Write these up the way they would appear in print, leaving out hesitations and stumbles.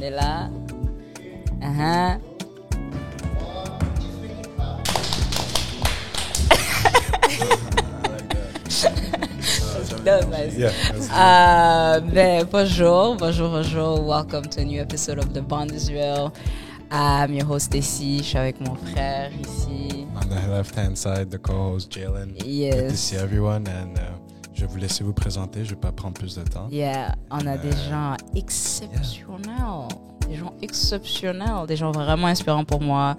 est là. Uh-huh. That was nice. Yeah. Bonjour. Welcome to a new episode of The Bond Israel. I'm your host ici. Je suis avec mon frère ici. On the left-hand side, the co-host Jalen. Yes. Good to see everyone. And je vais vous laisser vous présenter. Je ne vais pas prendre plus de temps. Yeah, on a des gens exceptionnels. Des gens exceptionnels. Des gens vraiment inspirants pour moi.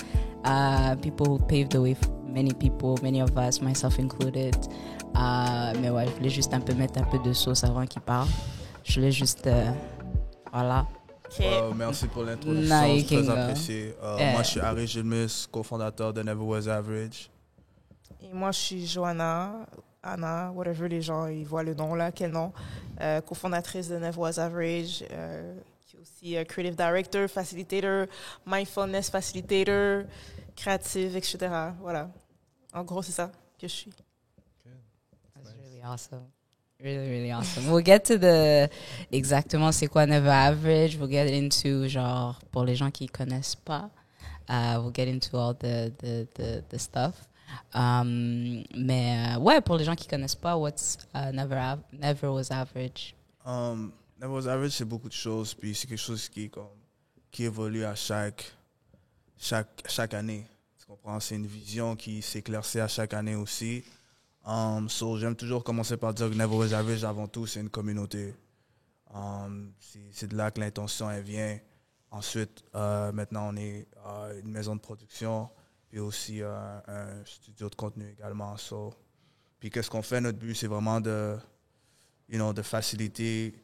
People who paved the way for many people, many of us, myself included. Mais ouais, je voulais juste mettre un peu de sauce avant qu'il parle. Je voulais juste... voilà. Merci pour l'introduction, c'est très apprécié. Moi, je suis Harry Gilmus, cofondateur de Never Was Average. Et moi, je suis Johanna, Anna, whatever les gens ils voient le nom là, quel nom, cofondatrice de Never Was Average, qui est aussi creative director, facilitator, mindfulness facilitator, créative, etc. Voilà. En gros, c'est ça que je suis. That's really awesome. Really, really awesome. We'll get to the exactement c'est quoi Never Average. We'll get into genre pour les gens qui connaissent pas. We'll get into all the stuff. Mais ouais, pour les gens qui connaissent pas, what's Never Was Average? Never Was Average, c'est beaucoup de choses, puis c'est quelque chose qui évolue à chaque année. Tu comprends? C'est une vision qui s'éclaircit à chaque année aussi. So, j'aime toujours commencer par dire que Never Was Average, avant tout, c'est une communauté. C'est de là que l'intention elle vient. Ensuite, maintenant, on est une maison de production, puis aussi un studio de contenu également. So, puis qu'est-ce qu'on fait? Notre but, c'est vraiment de faciliter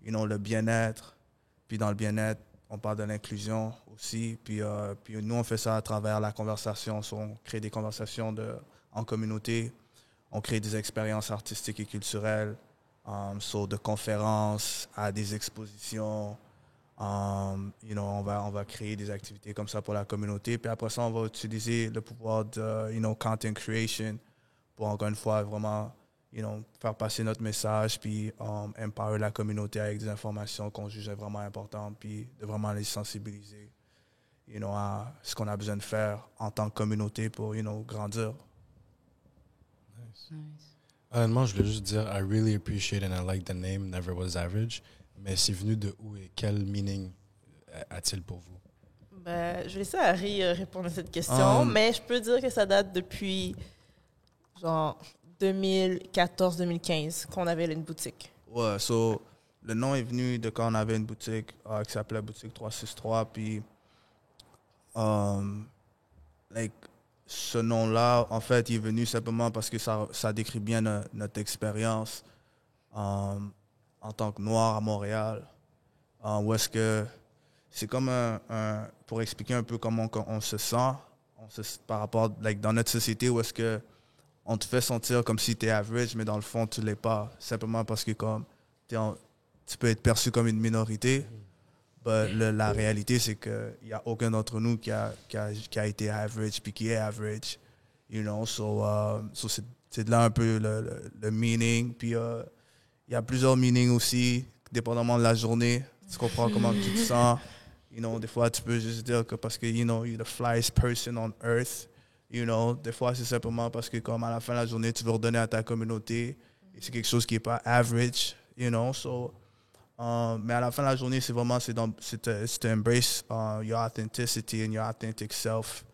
le bien-être. Puis dans le bien-être, on parle de l'inclusion aussi. Puis nous, on fait ça à travers la conversation. So, on crée des conversations en communauté. On crée des expériences artistiques et culturelles, de conférences à des expositions. On va créer des activités comme ça pour la communauté. Puis après ça, on va utiliser le pouvoir de content creation pour, encore une fois, vraiment faire passer notre message, puis empower la communauté avec des informations qu'on jugeait vraiment importantes, puis de vraiment les sensibiliser à ce qu'on a besoin de faire en tant que communauté pour grandir. Nice. Honnêtement, je voulais juste dire, I really appreciate and I like the name Never Was Average. Mais c'est venu de où et quel meaning a-t-il pour vous? Je vais laisser Harry répondre à cette question, mais je peux dire que ça date depuis genre 2014-2015 qu'on avait une boutique. Ouais, le nom est venu de quand on avait une boutique qui s'appelait Boutique 363, puis ce nom-là, en fait, il est venu simplement parce que ça décrit bien notre expérience en tant que Noir à Montréal. Où est-ce que c'est comme pour expliquer un peu comment on se sent par rapport, dans notre société, où est-ce que on te fait sentir comme si tu es average, mais dans le fond, tu l'es pas. Simplement parce que tu peux être perçu comme une minorité. La réalité, c'est qu'il n'y a aucun d'entre nous qui a été average puis qui est average. C'est de là un peu le meaning. Puis il y a plusieurs meanings aussi, dépendamment de la journée. Tu comprends comment tu te sens. Des fois, tu peux juste dire que parce que, you're the flyest person on earth. Des fois, c'est simplement parce que, comme à la fin de la journée, tu veux redonner à ta communauté. Et c'est quelque chose qui n'est pas average, mais à la fin de la journée, c'est vraiment to embrace your authenticity and your authentic self,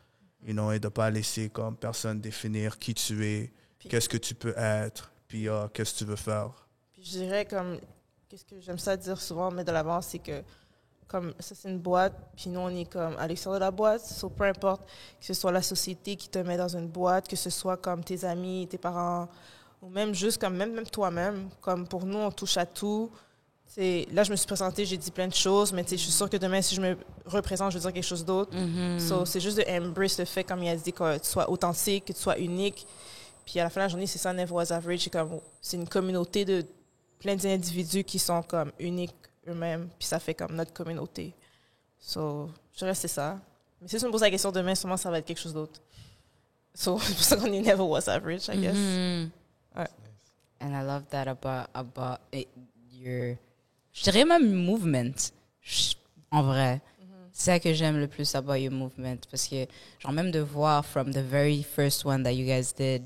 et de ne pas laisser comme personne définir qui tu es, qu'est-ce que tu peux être, puis qu'est-ce que tu veux faire. Puis je dirais qu'est-ce que j'aime ça dire souvent, mais de l'avant, c'est que comme ça, c'est une boîte, puis nous, on est comme à l'extérieur de la boîte, peu importe que ce soit la société qui te met dans une boîte, que ce soit comme tes amis, tes parents, ou même juste comme même toi-même, comme pour nous, on touche à tout. Là, je me suis présentée, j'ai dit plein de choses, mais je suis sûre que demain, si je me représente, je vais dire quelque chose d'autre. Mm-hmm. C'est juste de embrace le fait, comme il a dit, que tu sois authentique, que tu sois unique. Puis à la fin de la journée, c'est ça, Never Was Average. C'est une communauté de plein d'individus qui sont comme uniques eux-mêmes, puis ça fait comme notre communauté. Je dirais que c'est ça. Mais si tu me poses la question demain, sûrement, ça va être quelque chose d'autre. C'est pour ça qu'on est Never Was Average, I guess. Mm-hmm. Ouais. And I love that about your... Je dirais même movement. En vrai. C'est ça que j'aime le plus about your movement. Parce que, genre, même de voir from the very first one that you guys did,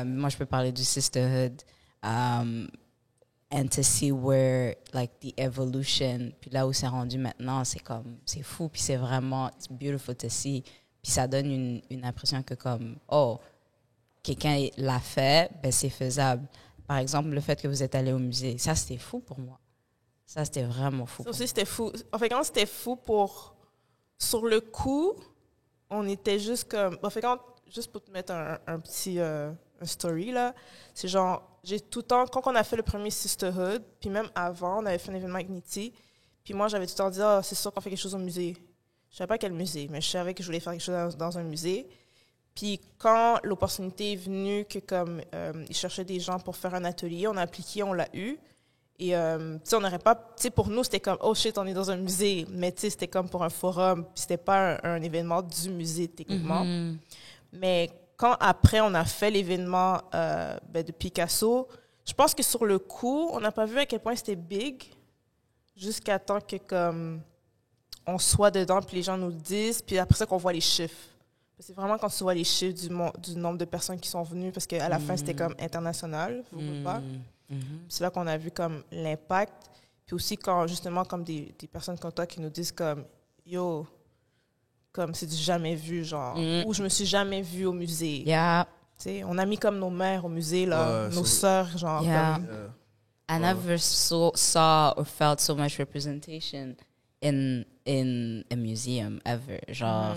moi, je peux parler du Sisterhood, and to see where, like, the evolution, puis là où c'est rendu maintenant, c'est comme, c'est fou, puis c'est vraiment, it's beautiful to see. Puis ça donne une impression que comme, oh, quelqu'un l'a fait, ben c'est faisable. Par exemple, le fait que vous êtes allé au musée, ça, c'était fou pour moi. Ça, c'était vraiment fou. Ça aussi, c'était fou. En fait, quand c'était fou pour... Sur le coup, on était juste comme... En fait, juste pour te mettre un petit un story, là, c'est genre, j'ai tout le temps... Quand on a fait le premier Sisterhood, puis même avant, on avait fait un événement avec Niti, puis moi, j'avais tout le temps dit, ah, c'est sûr qu'on fait quelque chose au musée. Je savais pas quel musée, mais je savais que je voulais faire quelque chose dans un musée. Puis quand l'opportunité est venue que comme ils cherchaient des gens pour faire un atelier, on a appliqué, on l'a eu. Et tu sais, on n'aurait pas, tu sais, pour nous c'était comme oh shit, on est dans un musée, mais tu sais, c'était comme pour un forum, puis c'était pas un événement du musée techniquement. Mais quand après on a fait l'événement de Picasso, je pense que sur le coup, on n'a pas vu à quel point c'était big, jusqu'à temps que comme on soit dedans, puis les gens nous le disent, puis après ça qu'on voit les chiffres. C'est vraiment quand tu vois les chiffres du nombre de personnes qui sont venues, parce qu'à la fin, c'était comme international, pas. C'est là qu'on a vu comme l'impact. Puis aussi quand, justement, comme des personnes comme toi qui nous disent comme « Yo, comme c'est du jamais vu, genre, ou je me suis jamais vue au musée. Yeah. » Tu sais, on a mis comme nos mères au musée, là, nos sœurs, genre. Yeah. Comme, I never saw or felt so much representation in a museum ever. Genre...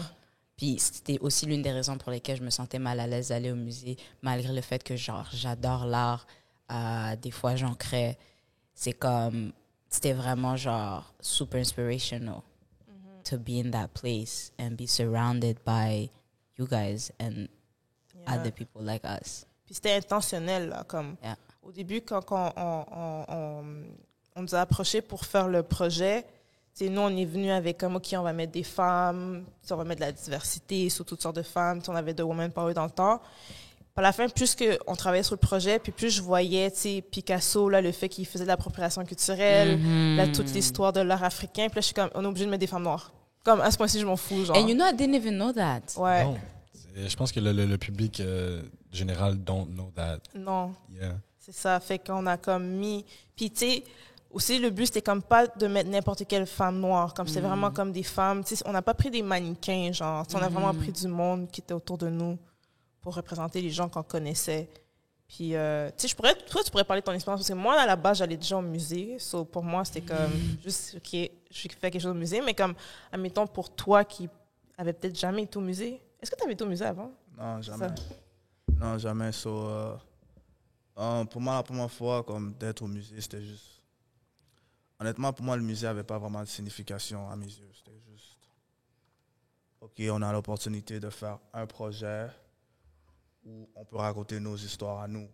Puis c'était aussi l'une des raisons pour lesquelles je me sentais mal à l'aise d'aller au musée, malgré le fait que, genre, j'adore l'art. Des fois, j'en crée. C'est comme... C'était vraiment, genre, super inspirational to be in that place and be surrounded by you guys and other people like us. Puis c'était intentionnel, là, comme... Au début, quand on nous a approchés pour faire le projet... T'sais, nous, on est venu avec comme, OK, on va mettre des femmes, on va mettre de la diversité sur toutes sortes de femmes. On avait de Women Power dans le temps. Par la fin, plus on travaillait sur le projet, puis plus je voyais Picasso, là, le fait qu'il faisait de l'appropriation culturelle, là, toute l'histoire de l'art africain. Puis là, je suis comme, on est obligé de mettre des femmes noires. Comme, à ce point-ci, je m'en fous, genre. And you know, I didn't even know that. Ouais. Non. Je pense que le public général don't know that. Non. Yeah. C'est ça. Fait qu'on a comme mis... Puis, tu sais... Aussi, le but, c'était comme pas de mettre n'importe quelle femme noire. Comme c'était vraiment comme des femmes. Tu sais, on n'a pas pris des mannequins, genre. On a vraiment pris du monde qui était autour de nous pour représenter les gens qu'on connaissait. Puis, tu sais, toi, tu pourrais parler de ton expérience. Parce que moi, à la base, j'allais déjà au musée. So, pour moi, c'était comme juste, OK, je fais quelque chose au musée. Mais comme, admettons, pour toi qui avait peut-être jamais été au musée. Est-ce que tu avais été au musée avant? Non, jamais. Non, jamais. So, pour moi, la première fois, comme d'être au musée, c'était juste... Honnêtement, pour moi, le musée n'avait pas vraiment de signification à mes yeux. C'était juste, OK, on a l'opportunité de faire un projet où on peut raconter nos histoires à nous.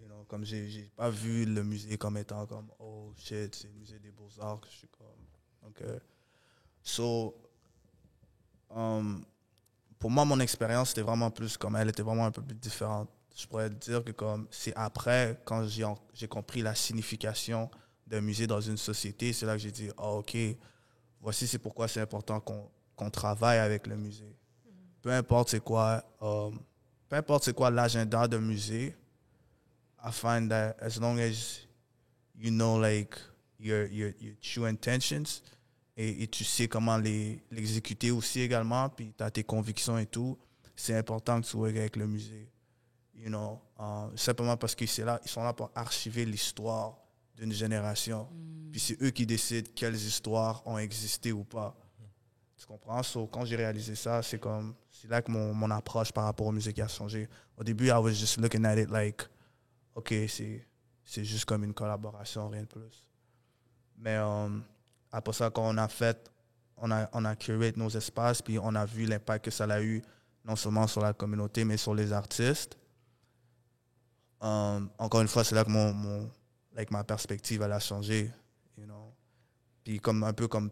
You know, comme j'ai pas vu le musée comme étant comme, oh shit, c'est le musée des beaux-arts que je suis comme. OK. So, pour moi, mon expérience, c'était vraiment plus comme, elle était vraiment un peu plus différente. Je pourrais dire que comme, c'est après, quand j'ai compris la signification d'un musée dans une société, c'est là que j'ai dit, oh, OK, voici c'est pourquoi c'est important qu'on travaille avec le musée. Peu importe c'est quoi l'agenda d'un musée, I find that as long as you know like your true intentions et tu sais comment l'exécuter aussi également, puis tu as tes convictions et tout, c'est important que tu sois avec le musée. You know, simplement parce que ils sont là pour archiver l'histoire d'une génération. Puis c'est eux qui décident quelles histoires ont existé ou pas. Tu comprends? So, quand j'ai réalisé ça, c'est là que mon approche par rapport au musée qui a changé. Au début, I was just looking at it like, OK, c'est juste comme une collaboration, rien de plus. Mais après ça, quand on a curé nos espaces, puis on a vu l'impact que ça a eu, non seulement sur la communauté, mais sur les artistes. Encore une fois, c'est là que ma perspective, elle a changé, you know. Puis un peu comme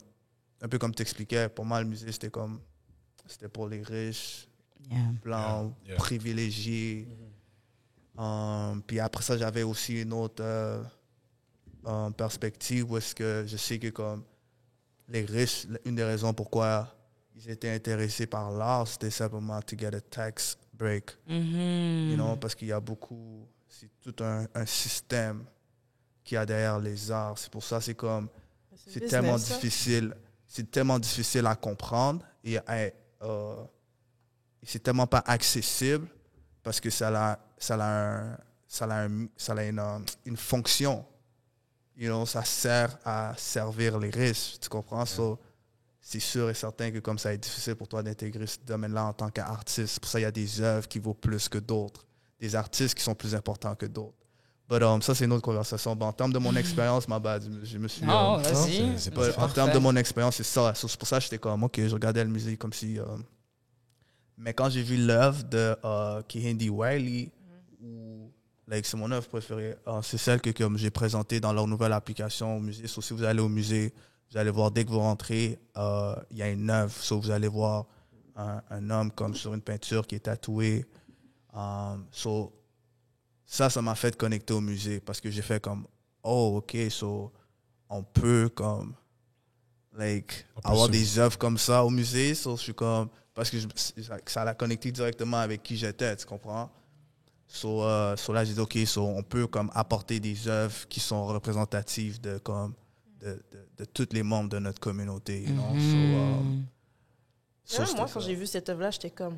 t'expliquais, pour moi, le musée, c'était pour les riches, blancs, privilégiés. Puis après ça, j'avais aussi une autre perspective où est-ce que je sais que comme les riches, une des raisons pourquoi ils étaient intéressés par l'art, c'était simplement to get a tax break. You know, parce qu'il y a beaucoup, c'est tout un système qu'il y a derrière les arts. C'est pour ça, c'est comme, c'est tellement difficile, à comprendre et c'est tellement pas accessible parce que ça a une fonction. You know, ça sert à servir les riches, tu comprends? So, c'est sûr et certain que comme ça est difficile pour toi d'intégrer ce domaine-là en tant qu'artiste. Pour ça, il y a des œuvres qui vaut plus que d'autres, des artistes qui sont plus importants que d'autres. But ça, c'est une autre conversation. Bon, en termes de mon expérience, je me suis... vas-y. En termes de mon expérience, c'est ça. C'est pour ça que j'étais comme, OK, je regardais le musée comme si... mais quand j'ai vu l'œuvre de Kehinde Wiley, c'est mon œuvre préférée, c'est celle que comme j'ai présentée dans leur nouvelle application au musée. So, si vous allez au musée, vous allez voir, dès que vous rentrez, il y a une œuvre. So, vous allez voir un homme comme sur une peinture qui est tatoué. Ça m'a fait connecter au musée parce que j'ai fait comme, oh, OK, so on peut comme, avoir des œuvres comme ça au musée. So, je suis comme, parce que ça l'a connecté directement avec qui j'étais, tu comprends? So là, j'ai dit, OK, on peut comme apporter des œuvres qui sont représentatives de tous les membres de notre communauté. You know? Moi, quand j'ai vu cette œuvre-là, j'étais comme,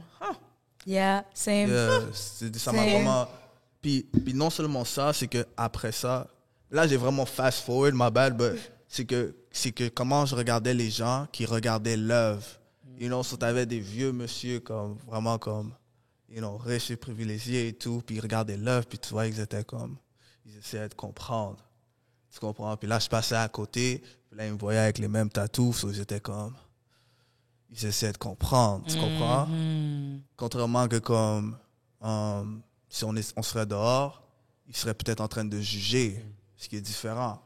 Yeah, same. Ça m'a vraiment... Puis non seulement ça, c'est que après ça, là, j'ai vraiment fast forward, my bad, but c'est que comment je regardais les gens qui regardaient l'œuvre. You know, so t'avais des vieux monsieur comme, vraiment comme, you know, riches et privilégiés et tout, puis ils regardaient l'œuvre, puis tu vois, ils essayaient de comprendre. Tu comprends? Puis là, je passais à côté, puis là, ils me voyaient avec les mêmes tatous, so j'étais comme, ils essayaient de comprendre, tu comprends? Contrairement que comme, si on serait dehors, ils seraient peut-être en train de juger, ce qui est différent.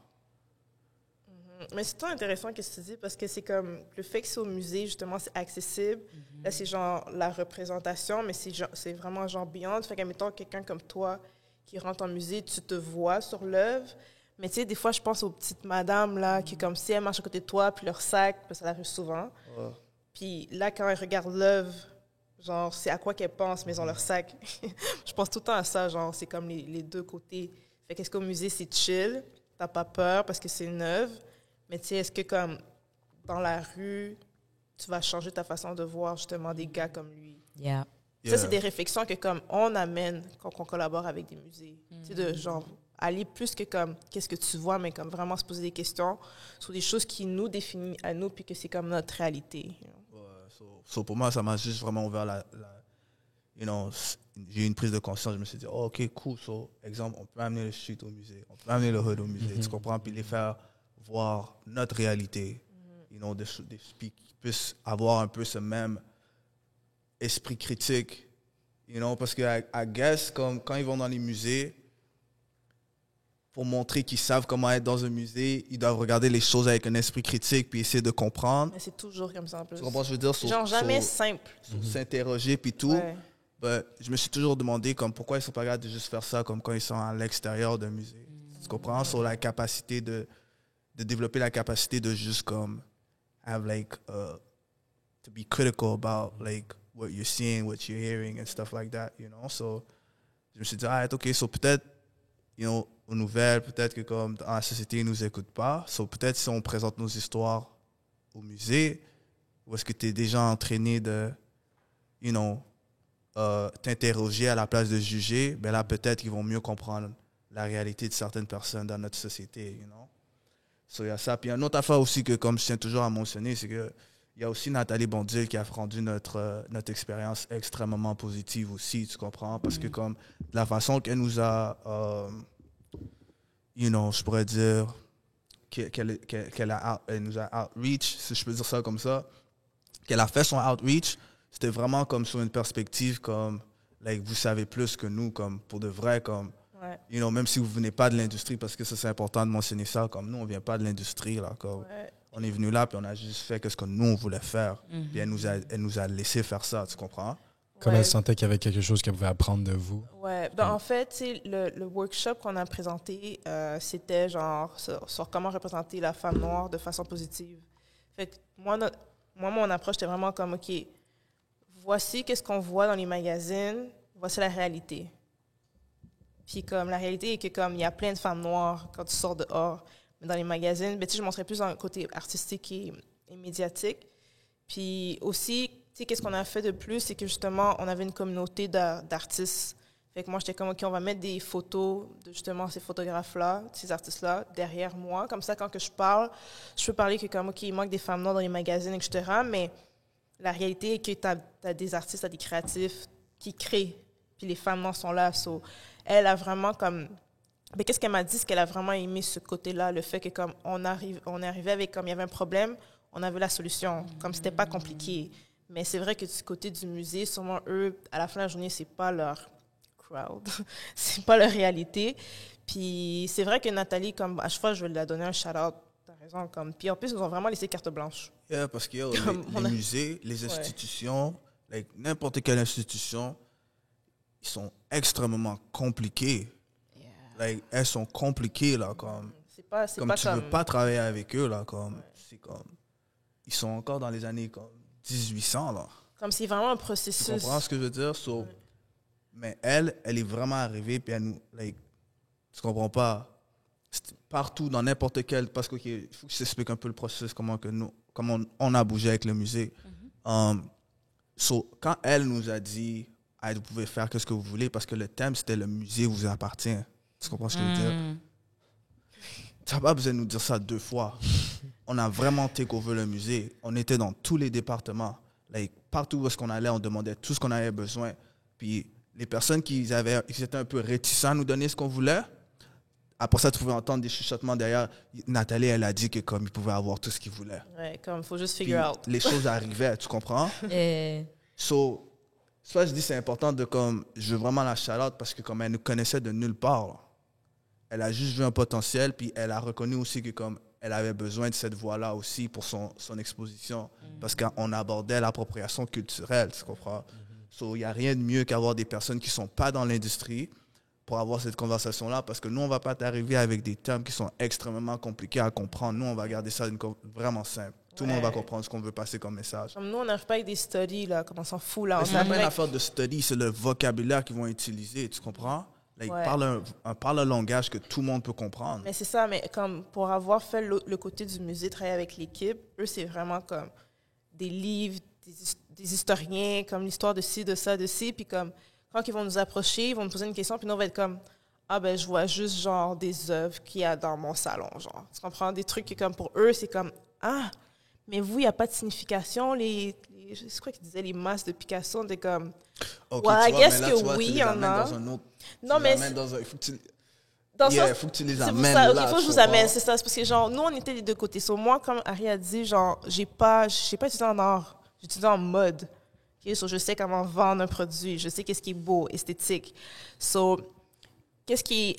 Mais c'est très intéressant ce que tu dis parce que c'est comme le fait que c'est au musée, justement, c'est accessible. Là, c'est genre la représentation, mais c'est vraiment genre beyond. Fait qu'admettons, quelqu'un comme toi qui rentre en musée, tu te vois sur l'œuvre. Mais tu sais, des fois, je pense aux petites madames, là, qui comme si elles marchent à côté de toi, puis leur sac, parce que ça arrive souvent. Puis là, quand elles regardent l'œuvre, genre, c'est à quoi qu'elles pensent, mais ils ont leur sac. Je pense tout le temps à ça, genre, c'est comme les deux côtés. Fait qu'est-ce qu'au musée, c'est chill, t'as pas peur parce que c'est une œuvre. Mais tu sais, est-ce que comme dans la rue, tu vas changer ta façon de voir justement des gars comme lui? Yeah. Ça, c'est des réflexions que comme on amène quand on collabore avec des musées. Tu sais, de genre aller plus que comme qu'est-ce que tu vois, mais comme vraiment se poser des questions sur des choses qui nous définissent à nous puis que c'est comme notre réalité. You know? Pour moi, ça m'a juste vraiment ouvert j'ai eu une prise de conscience. Je me suis dit, oh, OK, cool. Exemple, on peut amener le street au musée, on peut amener le hood au musée, tu comprends? Puis les faire voir notre réalité, you know, qui puissent avoir un peu ce même esprit critique, you know, parce que I guess, comme quand ils vont dans les musées, pour montrer qu'ils savent comment être dans un musée, ils doivent regarder les choses avec un esprit critique puis essayer de comprendre. Mais c'est toujours comme ça en plus. Tu comprends ce que je veux dire? Genre jamais simple. S'interroger puis tout. Ouais. But je me suis toujours demandé comme pourquoi ils sont pas capables de juste faire ça comme quand ils sont à l'extérieur d'un musée. Tu comprends? Sur la capacité de développer la capacité de juste comme have to be critical about what you're seeing, what you're hearing and stuff like that, you know. So je me suis dit, OK, so peut-être, you know, aux nouvelles, peut-être que comme dans la société, ils nous écoutent pas. So peut-être si on présente nos histoires au musée, ou est-ce que tu es déjà entraîné de, you know, t'interroger à la place de juger, ben là peut-être qu'ils vont mieux comprendre la réalité de certaines personnes dans notre société, you know. So, il y a ça. Puis, une autre affaire aussi que, comme je tiens toujours à mentionner, c'est qu'il y a aussi Nathalie Bondil qui a rendu notre expérience extrêmement positive aussi, tu comprends? Parce que, comme, de la façon qu'elle nous a, you know, je pourrais dire, elle nous a outreach, si je peux dire ça comme ça, qu'elle a fait son outreach, c'était vraiment comme sur une perspective comme, vous savez plus que nous, comme, pour de vrai, comme, Ouais. You know, même si vous ne venez pas de l'industrie, parce que ça, c'est important de mentionner ça, comme nous, on ne vient pas de l'industrie. Là, comme on est venu là, puis on a juste fait ce que nous, on voulait faire. Puis elle nous a laissé faire ça, tu comprends? Comme elle sentait qu'il y avait quelque chose qu'elle pouvait apprendre de vous. Ouais, ben, en fait, le workshop qu'on a présenté, c'était genre sur comment représenter la femme noire de façon positive. Fait que moi, mon approche, c'était vraiment comme, OK, voici qu'est-ce qu'on voit dans les magazines, voici la réalité. Puis comme la réalité est que comme il y a plein de femmes noires quand tu sors dehors, mais dans les magazines, ben, tu sais, je montrais plus dans le côté artistique et médiatique. Puis aussi, tu sais, qu'est-ce qu'on a fait de plus, c'est que justement, on avait une communauté d'artistes. Fait que moi, j'étais comme, OK, on va mettre des photos de justement ces photographes-là, ces artistes-là, derrière moi. Comme ça, quand que je parle, je peux parler que comme, OK, il manque des femmes noires dans les magazines, etc. Mais la réalité est que tu as des artistes, tu as des créatifs qui créent. Puis les femmes noires sont là. So, elle a vraiment comme... Mais qu'est-ce qu'elle m'a dit? C'est qu'elle a vraiment aimé ce côté-là, le fait que comme on est arrivé avec, comme il y avait un problème, on avait la solution. Comme c'était pas compliqué. Mais c'est vrai que du côté du musée, sûrement eux, à la fin de la journée, c'est pas leur crowd. C'est pas leur réalité. Puis c'est vrai que Nathalie, comme à chaque fois, je vais lui donner un shout-out. T'as raison. Comme... Puis en plus, ils nous ont vraiment laissé carte blanche. Yeah, parce que les musées, les institutions, like, n'importe quelle institution, ils sont extrêmement compliqués. Yeah. Like, elles sont compliquées, là, comme... C'est comme pas tu veux pas travailler avec eux, là, comme... C'est comme... Ils sont encore dans les années, comme, 1800, là. Comme c'est vraiment un processus. Tu comprends ce que je veux dire? So, mais elle est vraiment arrivée, puis elle nous... Like, tu comprends pas? Partout, dans n'importe quel... Parce qu'il faut que je t'explique un peu le processus, comment on a bougé avec le musée. So, quand elle nous a dit, hey, vous pouvez faire ce que vous voulez, parce que le thème, c'était le musée vous appartient. Tu comprends ce que je veux dire? Tu n'as pas besoin de nous dire ça 2 fois. On a vraiment take over le musée. On était dans tous les départements. Like, partout où est-ce qu'on allait, on demandait tout ce qu'on avait besoin. Puis les personnes qui étaient un peu réticents à nous donner ce qu'on voulait, après ça, tu pouvais entendre des chuchotements derrière. Nathalie, elle a dit que comme ils pouvaient avoir tout ce qu'ils voulaient. Ouais, comme il faut juste Puis figure out. les choses arrivaient, tu comprends? So, soit je dis c'est important de comme, je veux vraiment la shout-out parce que comme elle nous connaissait de nulle part. Là. Elle a juste vu un potentiel, puis elle a reconnu aussi que comme elle avait besoin de cette voix-là aussi pour son exposition. Parce qu'on abordait l'appropriation culturelle, tu comprends? So, il n'y a rien de mieux qu'avoir des personnes qui ne sont pas dans l'industrie pour avoir cette conversation-là, parce que nous, on ne va pas t'arriver avec des termes qui sont extrêmement compliqués à comprendre. Nous, on va garder ça vraiment simple. Tout le monde va comprendre ce qu'on veut passer comme message. Comme nous, on n'arrive pas avec des studies, là, comme on s'en fout, là. C'est pas une affaire de study, c'est le vocabulaire qu'ils vont utiliser, tu comprends? Like, parle un langage que tout le monde peut comprendre. Mais c'est ça, mais comme pour avoir fait le côté du musée, travailler avec l'équipe, eux, c'est vraiment comme des livres, des historiens, comme l'histoire de ci, de ça, de ci, puis comme quand ils vont nous approcher, ils vont nous poser une question, puis nous, on va être comme, ah ben, je vois juste, genre, des œuvres qu'il y a dans mon salon, genre. Tu comprends? Des trucs qui, comme, pour eux, c'est comme, ah, mais vous, il n'y a pas de signification, c'est quoi qu'ils disaient, les masses de Picasso, on était comme, okay, ouais, est-ce que oui, il y en a. Non, mais il faut que tu les amènes là. Il faut que je vous amène, c'est ça. C'est parce que, genre, nous, on était des deux côtés. So, moi, comme Harry a dit, genre, je n'ai pas étudié en art, j'ai étudié en mode. Okay? So, je sais comment vendre un produit, je sais qu'est-ce qui est beau, esthétique. So,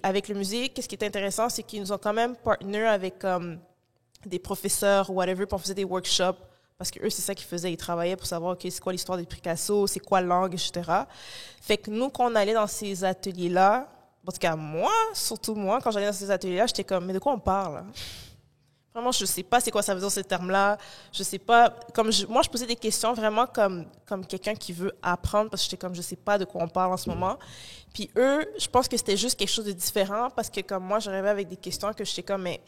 avec le musée, qu'est-ce qui est intéressant, c'est qu'ils nous ont quand même partner avec des professeurs ou whatever, puis on faisait des workshops. Parce qu'eux, c'est ça qu'ils faisaient. Ils travaillaient pour savoir, OK, c'est quoi l'histoire des Picasso, c'est quoi la langue, etc. Fait que nous, quand on allait dans ces ateliers-là, en tout cas, surtout moi, quand j'allais dans ces ateliers-là, j'étais comme, mais de quoi on parle? Vraiment, je sais pas c'est quoi ça veut dire, ces termes-là. Je sais pas. Moi, je posais des questions vraiment comme quelqu'un qui veut apprendre, parce que j'étais comme, je sais pas de quoi on parle en ce moment. Puis eux, je pense que c'était juste quelque chose de différent, parce que comme moi, j'arrivais avec des questions que j'étais comme, mais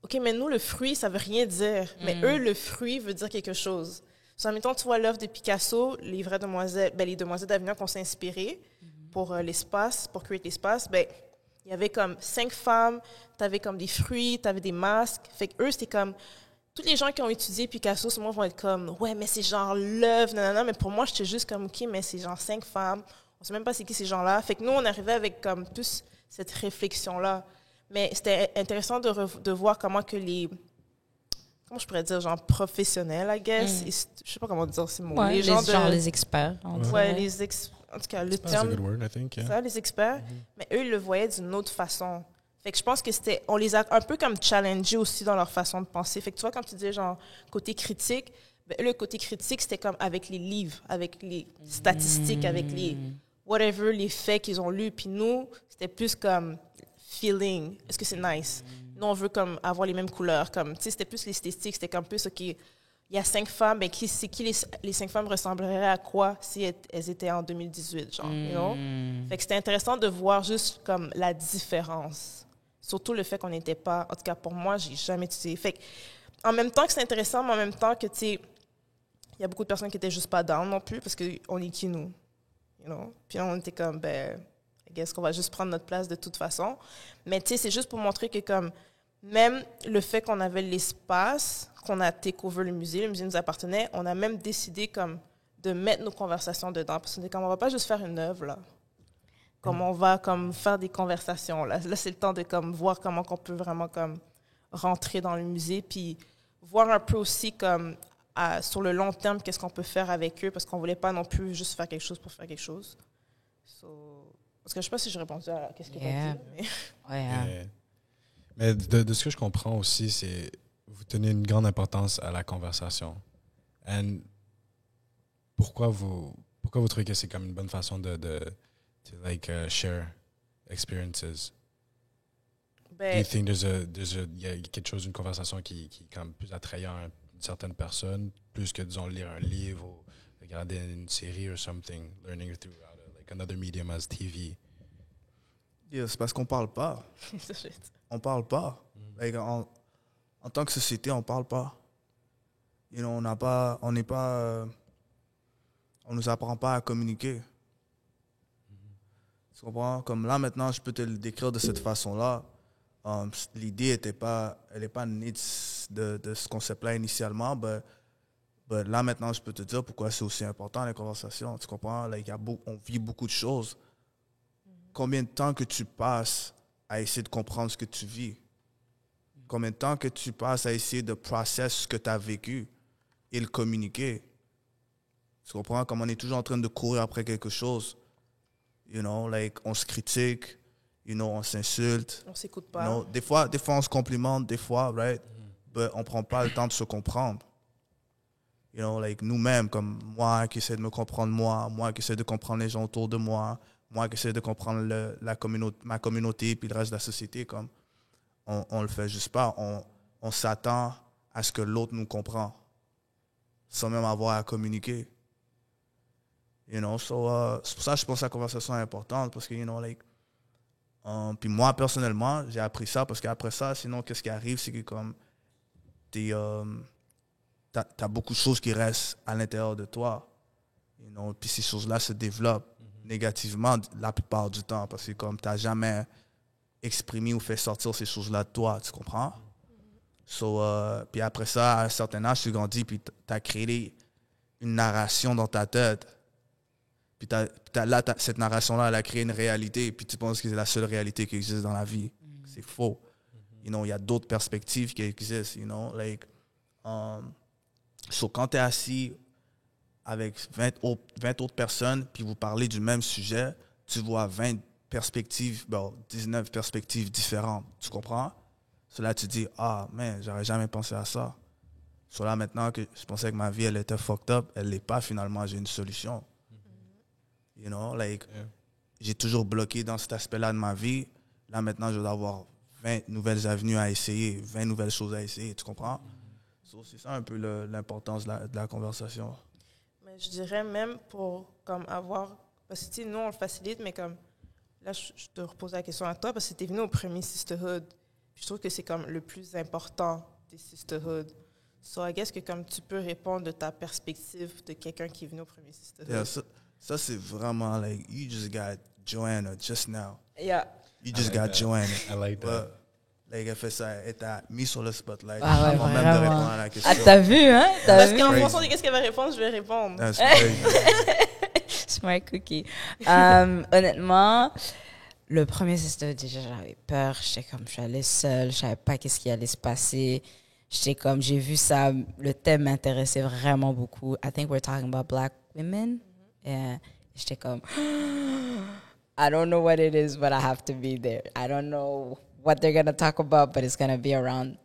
OK, mais nous, le fruit, ça veut rien dire. Mais eux, le fruit veut dire quelque chose. En même temps, tu vois l'œuvre de Picasso, les demoiselles d'Avignon qu'on s'est inspirées pour l'espace, pour créer l'espace, ben, il y avait comme 5 femmes, tu avais comme des fruits, tu avais des masques. Fait que eux, c'était comme... Tous les gens qui ont étudié Picasso, souvent vont être comme, ouais, mais c'est genre l'œuvre, nanana. Mais pour moi, j'étais juste comme, OK, mais c'est genre 5 femmes. On sait même pas c'est qui ces gens-là. Fait que nous, on arrivait avec comme tous cette réflexion-là. Mais c'était intéressant de voir comment que comment je pourrais dire, genre professionnels, I guess. Je sais pas comment dire ces mots. Ouais, genre les experts. En tout cas, le terme. That's a good word, I think, yeah. Ça, les experts. Mais eux, ils le voyaient d'une autre façon. Fait que je pense que on les a un peu comme challengés aussi dans leur façon de penser. Fait que tu vois, quand tu disais genre côté critique, ben, eux, le côté critique, c'était comme avec les livres, avec les statistiques, avec les whatever, les faits qu'ils ont lus. Puis nous, c'était plus comme feeling? Est-ce que c'est nice? Nous, on veut comme avoir les mêmes couleurs. Comme, tu sais, c'était plus l'esthétique. C'était comme plus, OK, il y a 5 femmes, mais les 5 femmes ressembleraient à quoi si elles étaient en 2018, genre, you know? Fait que c'était intéressant de voir juste comme la différence. Surtout le fait qu'on n'était pas... En tout cas, pour moi, j'ai jamais utilisé. Fait que, en même temps que c'est intéressant, mais en même temps que, tu sais, il y a beaucoup de personnes qui étaient juste pas down non plus parce qu'on est qui, nous? You know? Puis on était comme, ben, I guess qu'on va juste prendre notre place de toute façon. Mais tu sais, c'est juste pour montrer que comme, même le fait qu'on avait l'espace, qu'on a take over le musée nous appartenait, on a même décidé comme de mettre nos conversations dedans. Parce qu'on est comme, on va pas juste faire une œuvre, là. Comme on va comme faire des conversations, là. Là, c'est le temps de comme voir comment on peut vraiment comme rentrer dans le musée, puis voir un peu aussi comme sur le long terme, qu'est-ce qu'on peut faire avec eux, parce qu'on voulait pas non plus juste faire quelque chose pour faire quelque chose. Parce que je sais pas si j'ai répondu à qu'est-ce que tu as dit. Mais de ce que je comprends aussi, c'est vous tenez une grande importance à la conversation. And pourquoi vous trouvez que c'est comme une bonne façon de share experiences? Do you think y a quelque chose, une conversation qui est comme plus attrayant à une certaine personne, plus que, disons, lire un livre ou regarder une série or something, learning through like another medium as TV? Yeah, c'est parce qu'on parle pas. On parle pas. Like, en tant que société, on parle pas. You know, on nous apprend pas à communiquer. Tu comprends? Comme là, maintenant, je peux te le décrire de cette façon-là. L'idée elle n'est pas née de ce concept-là initialement, mais là, maintenant, je peux te dire pourquoi c'est aussi important, les conversations. Tu comprends? Like, on vit beaucoup de choses. Combien de temps que tu passes à essayer de comprendre ce que tu vis? Combien de temps que tu passes à essayer de process ce que tu as vécu et le communiquer? Tu comprends? Comme on est toujours en train de courir après quelque chose. You know, like, on se critique, you know, on s'insulte. On s'écoute pas. You know, des fois, on se complimente, des fois, right? But on prend pas le temps de se comprendre. You know, like, nous-mêmes, comme moi qui essaie de me comprendre moi qui essaie de comprendre les gens autour de moi qui essaie de comprendre ma communauté puis le reste de la société, comme, on le fait juste pas. On s'attend à ce que l'autre nous comprend, sans même avoir à communiquer. You know, so, c'est pour ça que je pense que la conversation est importante, parce que, you know, like, puis moi, personnellement, j'ai appris ça, parce qu'après ça, sinon, qu'est-ce qui arrive, c'est que, comme, t'as beaucoup de choses qui restent à l'intérieur de toi, you know, puis ces choses-là se développent négativement la plupart du temps, parce que, comme, t'as jamais exprimé ou fait sortir ces choses-là de toi, tu comprends? So, puis après ça, à un certain âge, tu grandis, puis t'as créé une narration dans ta tête. Puis cette narration-là, elle a créé une réalité, puis tu penses que c'est la seule réalité qui existe dans la vie. C'est faux. You know, il y a d'autres perspectives qui existent, you know, like, so quand tu es assis avec 20 autres personnes, puis vous parlez du même sujet, tu vois 20 perspectives, 19 perspectives différentes, tu comprends? So là, tu dis, ah, man, j'aurais jamais pensé à ça. So là, maintenant que je pensais que ma vie, elle était fucked up, elle l'est pas, finalement, j'ai une solution. You know, like, j'ai toujours bloqué dans cet aspect-là de ma vie. Là, maintenant, je dois avoir 20 nouvelles avenues à essayer, 20 nouvelles choses à essayer, tu comprends? So, c'est ça un peu l'importance de la conversation. Mais je dirais même pour comme avoir... Parce que, nous, on le facilite, mais comme... Là, je te repose la question à toi, parce que tu es venu au premier Sisterhood. Puis je trouve que c'est comme le plus important des Sisterhood. So, I guess que comme tu peux répondre de ta perspective de quelqu'un qui est venu au premier Sisterhood. Yeah, ça, c'est vraiment, like, you just got Joanna just now. Yeah. You just got Joanna. I like that. Like, elle fait ça, elle t'a mis sur le spotlight Ah ouais, avant même de répondre à la question. Ah, t'as vu, hein? Parce qu'en fonction de qu'est-ce qu'elle va répondre, je vais répondre. That's crazy. Smart cookie. Honnêtement, le premier Sisterhood, déjà, j'avais peur. J'étais comme, je suis allée seule. Je savais pas qu'est-ce qui allait se passer. J'étais comme, j'ai vu ça. Le thème m'intéressait vraiment beaucoup. I think we're talking about Black women. J'étais comme, I don't know what it is, but I have to be there. I don't know what they're going to talk about, but it's going to be around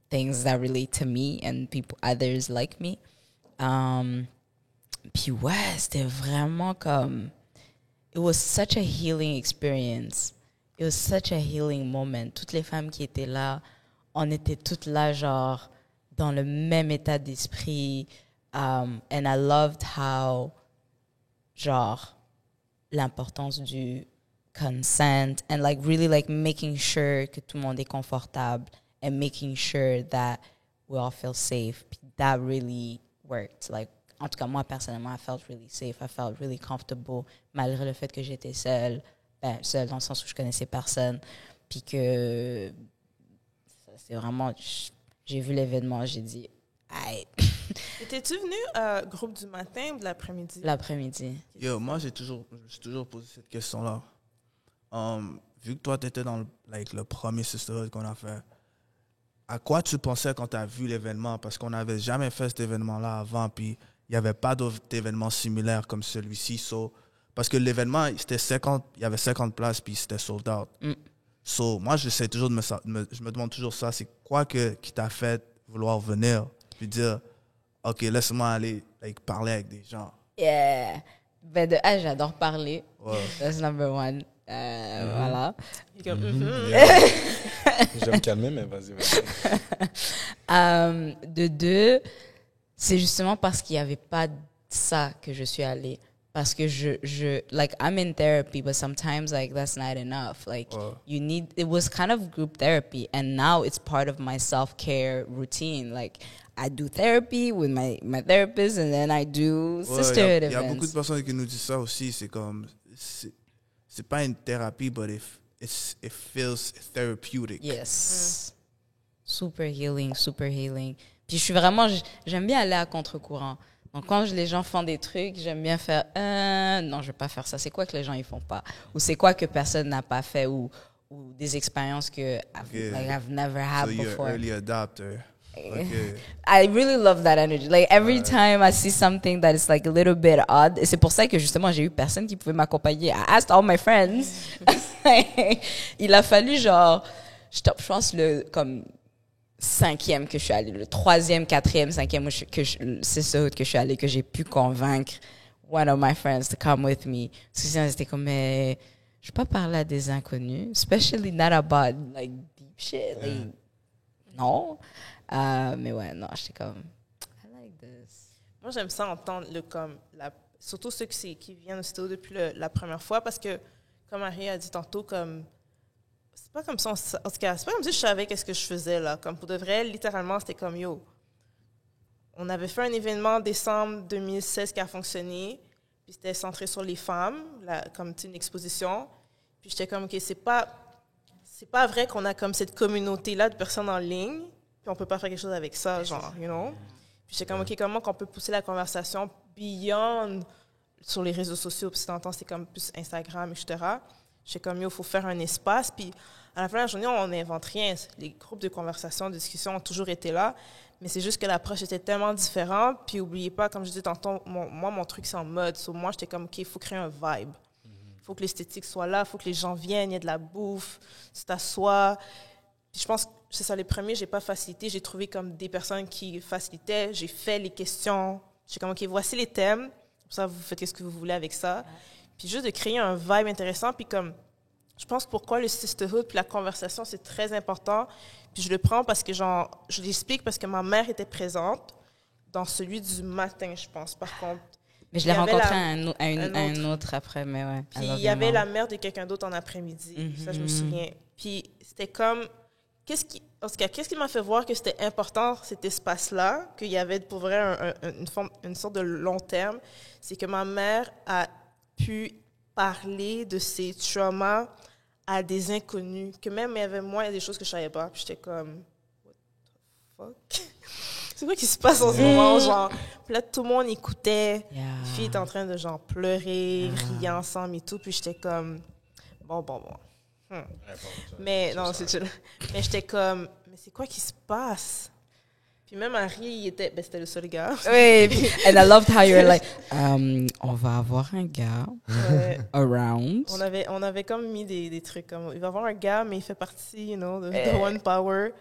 things that relate to me and others like me. Puis ouais, c'était vraiment comme... It was such a healing experience. it was such a healing moment. Toutes les femmes qui étaient là, on était toutes là, genre, dans le même état d'esprit. And I loved how, genre, l'importance du consent and like really like making sure que tout le monde est confortable and making sure that we all feel safe. That really worked. Like, en tout cas, moi, personnellement, I felt really safe. I felt really comfortable, malgré le fait que j'étais seule. Ben, seule dans le sens où je connaissais personne. Puis que c'est vraiment... J'ai vu l'événement, j'ai dit... Aïe. Étais-tu venu groupe du matin ou de l'après-midi? L'après-midi. Yo, moi, je me suis toujours posé cette question-là. Vu que toi, tu étais dans le premier sisterhood qu'on a fait, à quoi tu pensais quand tu as vu l'événement? Parce qu'on n'avait jamais fait cet événement-là avant, puis il n'y avait pas d'autres événements similaires comme celui-ci. Parce que l'événement, c'était 50, il y avait 50 places, puis c'était sold out. So, moi, j'essaie toujours je me demande toujours ça, c'est quoi qui t'a fait vouloir venir, puis dire, OK, laisse-moi aller parler avec des gens. Yeah. Ben de A, j'adore parler. Ouais. That's number one. Voilà. Je vais me calmer, mais vas-y. De deux, c'est justement parce qu'il n'y avait pas ça que je suis allée. Parce que like, I'm in therapy, but sometimes, like, that's not enough. Like, it was kind of group therapy, and now it's part of my self-care routine. Like, I do therapy with my therapist, and then I do sisterhood events. Il y a beaucoup de personnes qui nous disent ça aussi. C'est comme, c'est pas une thérapie, but it feels therapeutic. Yes. Super healing, super healing. Puis j'aime bien aller à contre-courant. Donc quand les gens font des trucs, j'aime bien faire non, je vais pas faire ça. C'est quoi que les gens ils font pas? Ou c'est quoi que personne n'a pas fait ou des expériences que I've never had before. So you're early adopter. Okay. I really love that energy. Like every time I see something that is like a little bit odd, et c'est pour ça que justement j'ai eu personne qui pouvait m'accompagner. I asked all my friends. Il a fallu genre, je pense comme 5e que je suis allée, le 3e, 4e, 5e c'est ça que je suis allée, que j'ai pu convaincre one of my friends to come with me. Parce que sinon c'était comme, mais je peux pas parler à des inconnus, especially not about like deep shit. Like, non. Mais ouais, non, j'étais comme, I like this. Moi, j'aime ça entendre surtout ceux qui viennent au studio depuis la première fois, parce que, comme Marie a dit tantôt, comme, c'est pas comme ça, en tout cas, c'est pas comme si je savais qu'est-ce que je faisais, là. Comme pour de vrai, littéralement, c'était comme, yo, on avait fait un événement en décembre 2016 qui a fonctionné, puis c'était centré sur les femmes, comme une exposition. Puis j'étais comme, OK, c'est pas vrai qu'on a comme cette communauté-là de personnes en ligne, puis on peut pas faire quelque chose avec ça, genre, you know? Puis j'étais comme, OK, comment qu'on peut pousser la conversation beyond sur les réseaux sociaux? Puis dans le temps, c'était comme plus Instagram, etc. J'étais comme, il faut faire un espace. Puis à la fin de la journée, on n'invente rien. Les groupes de conversation, de discussion ont toujours été là. Mais c'est juste que l'approche était tellement différente. Puis n'oubliez pas, comme je disais tantôt, mon truc, c'est en mode. So, moi, j'étais comme, OK, il faut créer un vibe. Il faut que l'esthétique soit là. Il faut que les gens viennent, il y ait de la bouffe, tu t'assois. Puis je pense que c'est ça, les premiers, j'ai pas facilité. J'ai trouvé comme des personnes qui facilitaient. J'ai fait les questions. J'ai comme, OK, voici les thèmes. Comme ça, vous faites ce que vous voulez avec ça. Puis juste de créer un vibe intéressant. Puis comme, je pense pourquoi le sisterhood puis la conversation, c'est très important. Puis je le prends parce que, genre, je l'explique parce que ma mère était présente dans celui du matin, je pense, par contre. Mais je l'ai rencontré à un autre après, mais ouais. Puis il y avait la mère de quelqu'un d'autre en après-midi. Ça, je me souviens. Puis c'était comme... Qu'est-ce qui m'a fait voir que c'était important, cet espace-là, qu'il y avait pour vrai une sorte de long terme, c'est que ma mère a pu parler de ses traumas à des inconnus, que même il y avait moi, il y a des choses que je savais pas. Puis j'étais comme, what the fuck? C'est quoi qui se passe en ce moment? Genre, puis là, tout le monde écoutait. Les filles étaient en train de genre pleurer, rier ensemble et tout. Puis j'étais comme, bon. Mais non, c'est chill. Mais j'étais comme, mais c'est quoi qui se passe? Puis même Harry, c'était le seul gars. Oui, and I loved how you were like, on va avoir un gars around. On avait comme mis des trucs comme, il va y avoir un gars, mais il fait partie, you know, de One Power.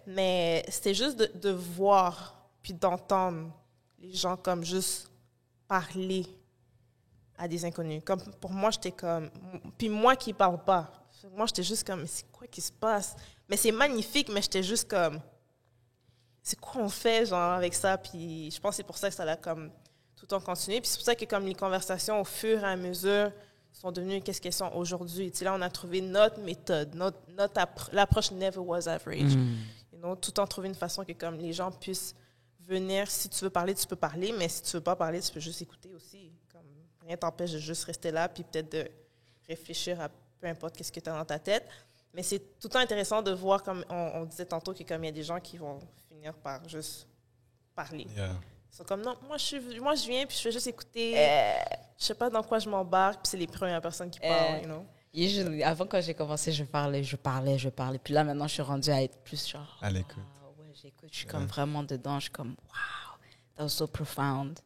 Mais c'était juste de voir, puis d'entendre les gens comme juste parler à des inconnus. Comme pour moi, j'étais comme, puis moi qui parle pas. Moi, j'étais juste comme, mais c'est quoi qui se passe? Mais c'est magnifique, mais j'étais juste comme, c'est quoi on fait, genre, avec ça? Puis je pense que c'est pour ça que ça a comme tout le temps continué. Puis c'est pour ça que comme les conversations, au fur et à mesure, sont devenues qu'est-ce qu'elles sont aujourd'hui. Tu sais, là, on a trouvé notre méthode, l'approche never was average. You know, tout en trouver une façon que comme les gens puissent venir. Si tu veux parler, tu peux parler, mais si tu veux pas parler, tu peux juste écouter aussi. Comme, rien t'empêche de juste rester là, puis peut-être de réfléchir à peu importe qu'est-ce que tu as dans ta tête. Mais c'est tout le temps intéressant de voir, comme on disait tantôt, que comme il y a des gens qui vont finir par juste parler. Yeah. Ils sont comme, non, moi je viens, puis je fais juste écouter. Je sais pas dans quoi je m'embarque, puis c'est les premières personnes qui parlent, you know. Usually, avant, quand j'ai commencé, je parlais. Puis là, maintenant, je suis rendue à être plus genre... À l'écoute. Ouais, j'écoute. Je suis comme vraiment dedans. Je suis comme, wow, that was so profound.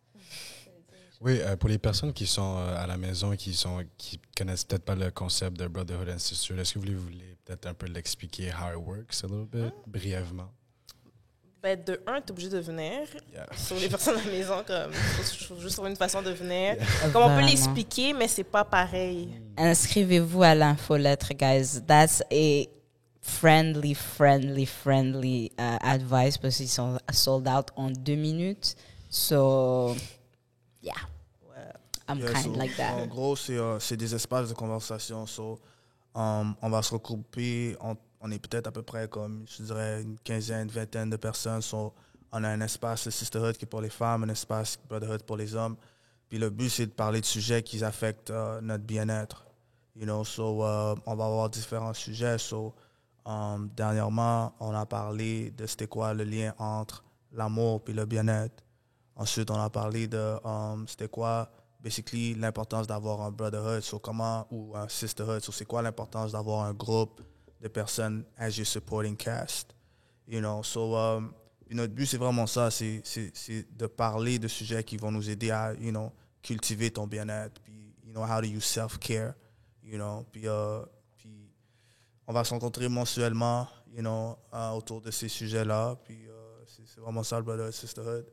Oui, pour les personnes qui sont à la maison et qui connaissent peut-être pas le concept de Brotherhood and Sisterhood, est-ce que vous voulez peut-être un peu l'expliquer how it works a little bit, brièvement? Ben, de un, t'es obligé de venir. Yeah. Sur les personnes à la maison, comme, faut juste trouver une façon de venir. Comme on peut Vraiment. l'expliquer, mais c'est pas pareil. Inscrivez-vous à l'infolettre, guys. That's a friendly advice parce qu'ils sont sold out en 2 minutes. So, yeah. I'm Yeah, kind so, like that. En gros, c'est des espaces de conversation. So, on va se regrouper. On est peut-être à peu près comme, je dirais, une quinzaine, vingtaine de personnes. So, on a un espace de Sisterhood qui est pour les femmes, un espace Brotherhood pour les hommes. Puis le but, c'est de parler de sujets qui affectent notre bien-être. You know, so, on va avoir différents sujets. So, dernièrement, on a parlé de c'était quoi le lien entre l'amour et le bien-être. Ensuite, on a parlé de c'était quoi, basically, l'importance d'avoir un brotherhood, ou un sisterhood. So, c'est quoi l'importance d'avoir un groupe de personnes as your supporting cast. You know, so, puis notre but, c'est vraiment ça, c'est de parler de sujets qui vont nous aider à, you know, cultiver ton bien-être. Puis, you know, how do you self-care, you know. Puis on va se rencontrer mensuellement, you know, autour de ces sujets-là. Puis c'est vraiment ça, le Brotherhood Sisterhood.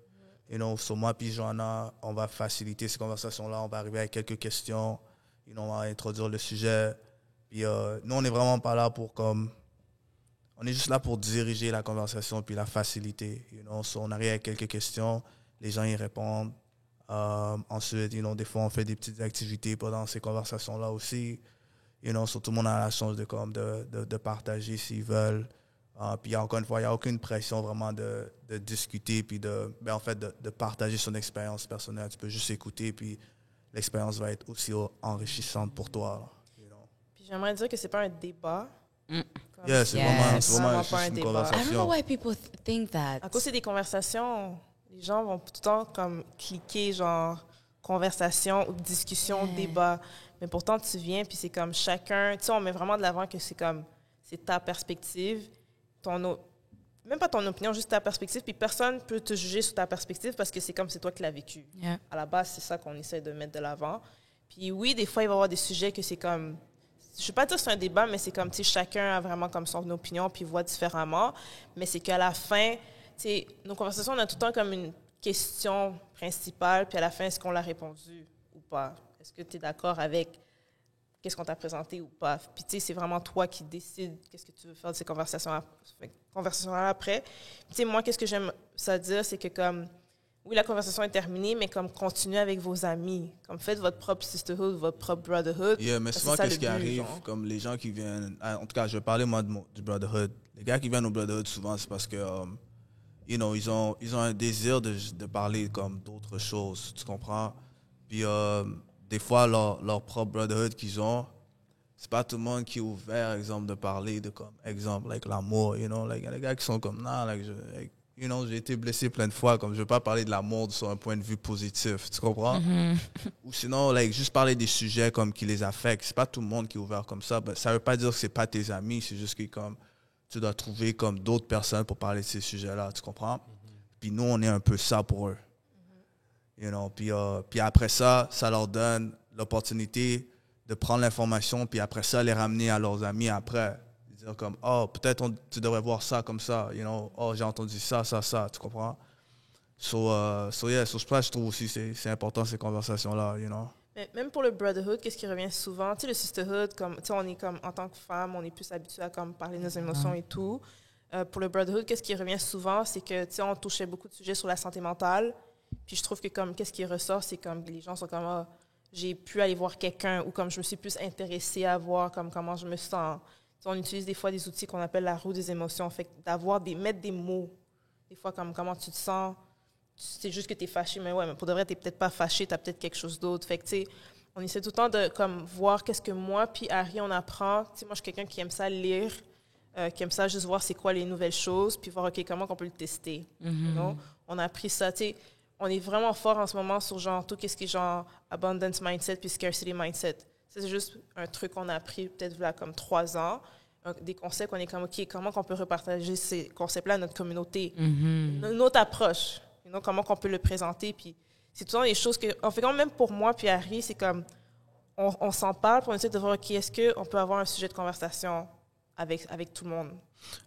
You know, so moi puis Joanna, on va faciliter ces conversations-là. On va arriver avec quelques questions. You know, on va introduire le sujet. Puis nous, on n'est vraiment pas là pour comme... On est juste là pour diriger la conversation puis la faciliter. You know, so on arrive avec quelques questions. Les gens y répondent. Ensuite, you know, des fois, on fait des petites activités pendant ces conversations-là aussi. You know, so tout le monde a la chance de partager s'ils veulent. Puis encore une fois, il n'y a aucune pression vraiment de discuter puis en fait, de partager son expérience personnelle. Tu peux juste écouter puis l'expérience va être aussi enrichissante pour toi. You know. Puis j'aimerais dire que c'est pas un débat. Comme, Yeah, c'est Yes. vraiment pas un juste une débat. I don't know conversation. why people think that. À cause c'est des conversations, les gens vont tout le temps comme cliquer genre conversation ou discussion, débat. Mais pourtant tu viens puis c'est comme chacun, tu sais, on met vraiment de l'avant que c'est comme c'est ta perspective, même pas ton opinion, juste ta perspective, puis personne peut te juger sur ta perspective parce que c'est comme c'est toi qui l'as vécu. Yeah. À la base, c'est ça qu'on essaie de mettre de l'avant. Puis oui, des fois il va y avoir des sujets que c'est comme je ne vais pas dire que c'est un débat, mais c'est comme, tu sais, chacun a vraiment comme son opinion puis voit différemment. Mais c'est qu'à la fin, tu sais, nos conversations, on a tout le temps comme une question principale, puis à la fin, est-ce qu'on l'a répondu ou pas? Est-ce que tu es d'accord avec qu'est-ce qu'on t'a présenté ou pas? Puis, tu sais, c'est vraiment toi qui décides qu'est-ce que tu veux faire de ces conversations-là après. Puis, tu sais, moi, qu'est-ce que j'aime ça dire, c'est que comme, oui, la conversation est terminée, mais comme continuez avec vos amis. Comme faites votre propre sisterhood, votre propre brotherhood. Yeah, mais Parce que souvent, c'est ça qu'est-ce le qui but, arrive, genre. comme les gens qui viennent... En tout cas, je vais parler, moi, du Brotherhood. Les gars qui viennent au Brotherhood, souvent, c'est parce que, you know, ils ont un désir de parler comme d'autres choses, tu comprends? Puis, des fois, leur propre Brotherhood qu'ils ont, c'est pas tout le monde qui est ouvert, exemple, de parler de, comme, exemple, like, l'amour, you know? Like, il y a des gars qui sont comme, non, you know, j'ai été blessé plein de fois, comme je veux pas parler de l'amour sur un point de vue positif, tu comprends? Ou sinon, like, juste parler des sujets comme qui les affectent. C'est pas tout le monde qui est ouvert comme ça. Ben, ça veut pas dire que c'est pas tes amis, c'est juste que comme tu dois trouver comme d'autres personnes pour parler de ces sujets-là, tu comprends? Puis nous, on est un peu ça pour eux. You know? Puis après ça, ça leur donne l'opportunité de prendre l'information, puis après ça, les ramener à leurs amis après. Comme, oh, peut-être tu devrais voir ça comme ça, you know, oh, j'ai entendu ça, tu comprends? So yeah, je trouve aussi c'est important ces conversations-là, you know. Mais même pour le brotherhood, qu'est-ce qui revient souvent? Tu sais, le sisterhood, comme, tu sais, on est comme, en tant que femme, on est plus habitué à comme, parler de nos émotions et tout. Pour le brotherhood, qu'est-ce qui revient souvent? C'est que, tu sais, on touchait beaucoup de sujets sur la santé mentale. Puis je trouve que, comme, qu'est-ce qui ressort, c'est comme, les gens sont comme, ah, j'ai pu aller voir quelqu'un, ou comme, je me suis plus intéressée à voir, comme, comment je me sens. Tu sais, on utilise des fois des outils qu'on appelle la roue des émotions. Fait que mettre des mots, des fois, comme, comment tu te sens. C'est juste que tu es fâché, mais ouais, mais pour de vrai, tu n'es peut-être pas fâché, tu as peut-être quelque chose d'autre. Fait que, tu sais, on essaie tout le temps de comme, voir qu'est-ce que moi puis Harry, on apprend. Tu sais, moi, je suis quelqu'un qui aime ça lire, qui aime ça juste voir c'est quoi les nouvelles choses, puis voir, OK, comment on peut le tester. You know? On a appris ça. Tu sais, on est vraiment fort en ce moment sur genre tout ce qui est genre abundance mindset puis scarcity mindset. Ça, c'est juste un truc qu'on a appris peut-être là comme 3 ans. Des concepts qu'on est comme, OK, comment on peut repartager ces concepts-là à notre communauté? Une autre approche. Comment on peut le présenter. Puis c'est tout le temps les choses que... En fait, même pour moi puis Harry, c'est comme... On s'en parle, puis on essaie de voir, OK, est-ce qu'on peut avoir un sujet de conversation avec tout le monde?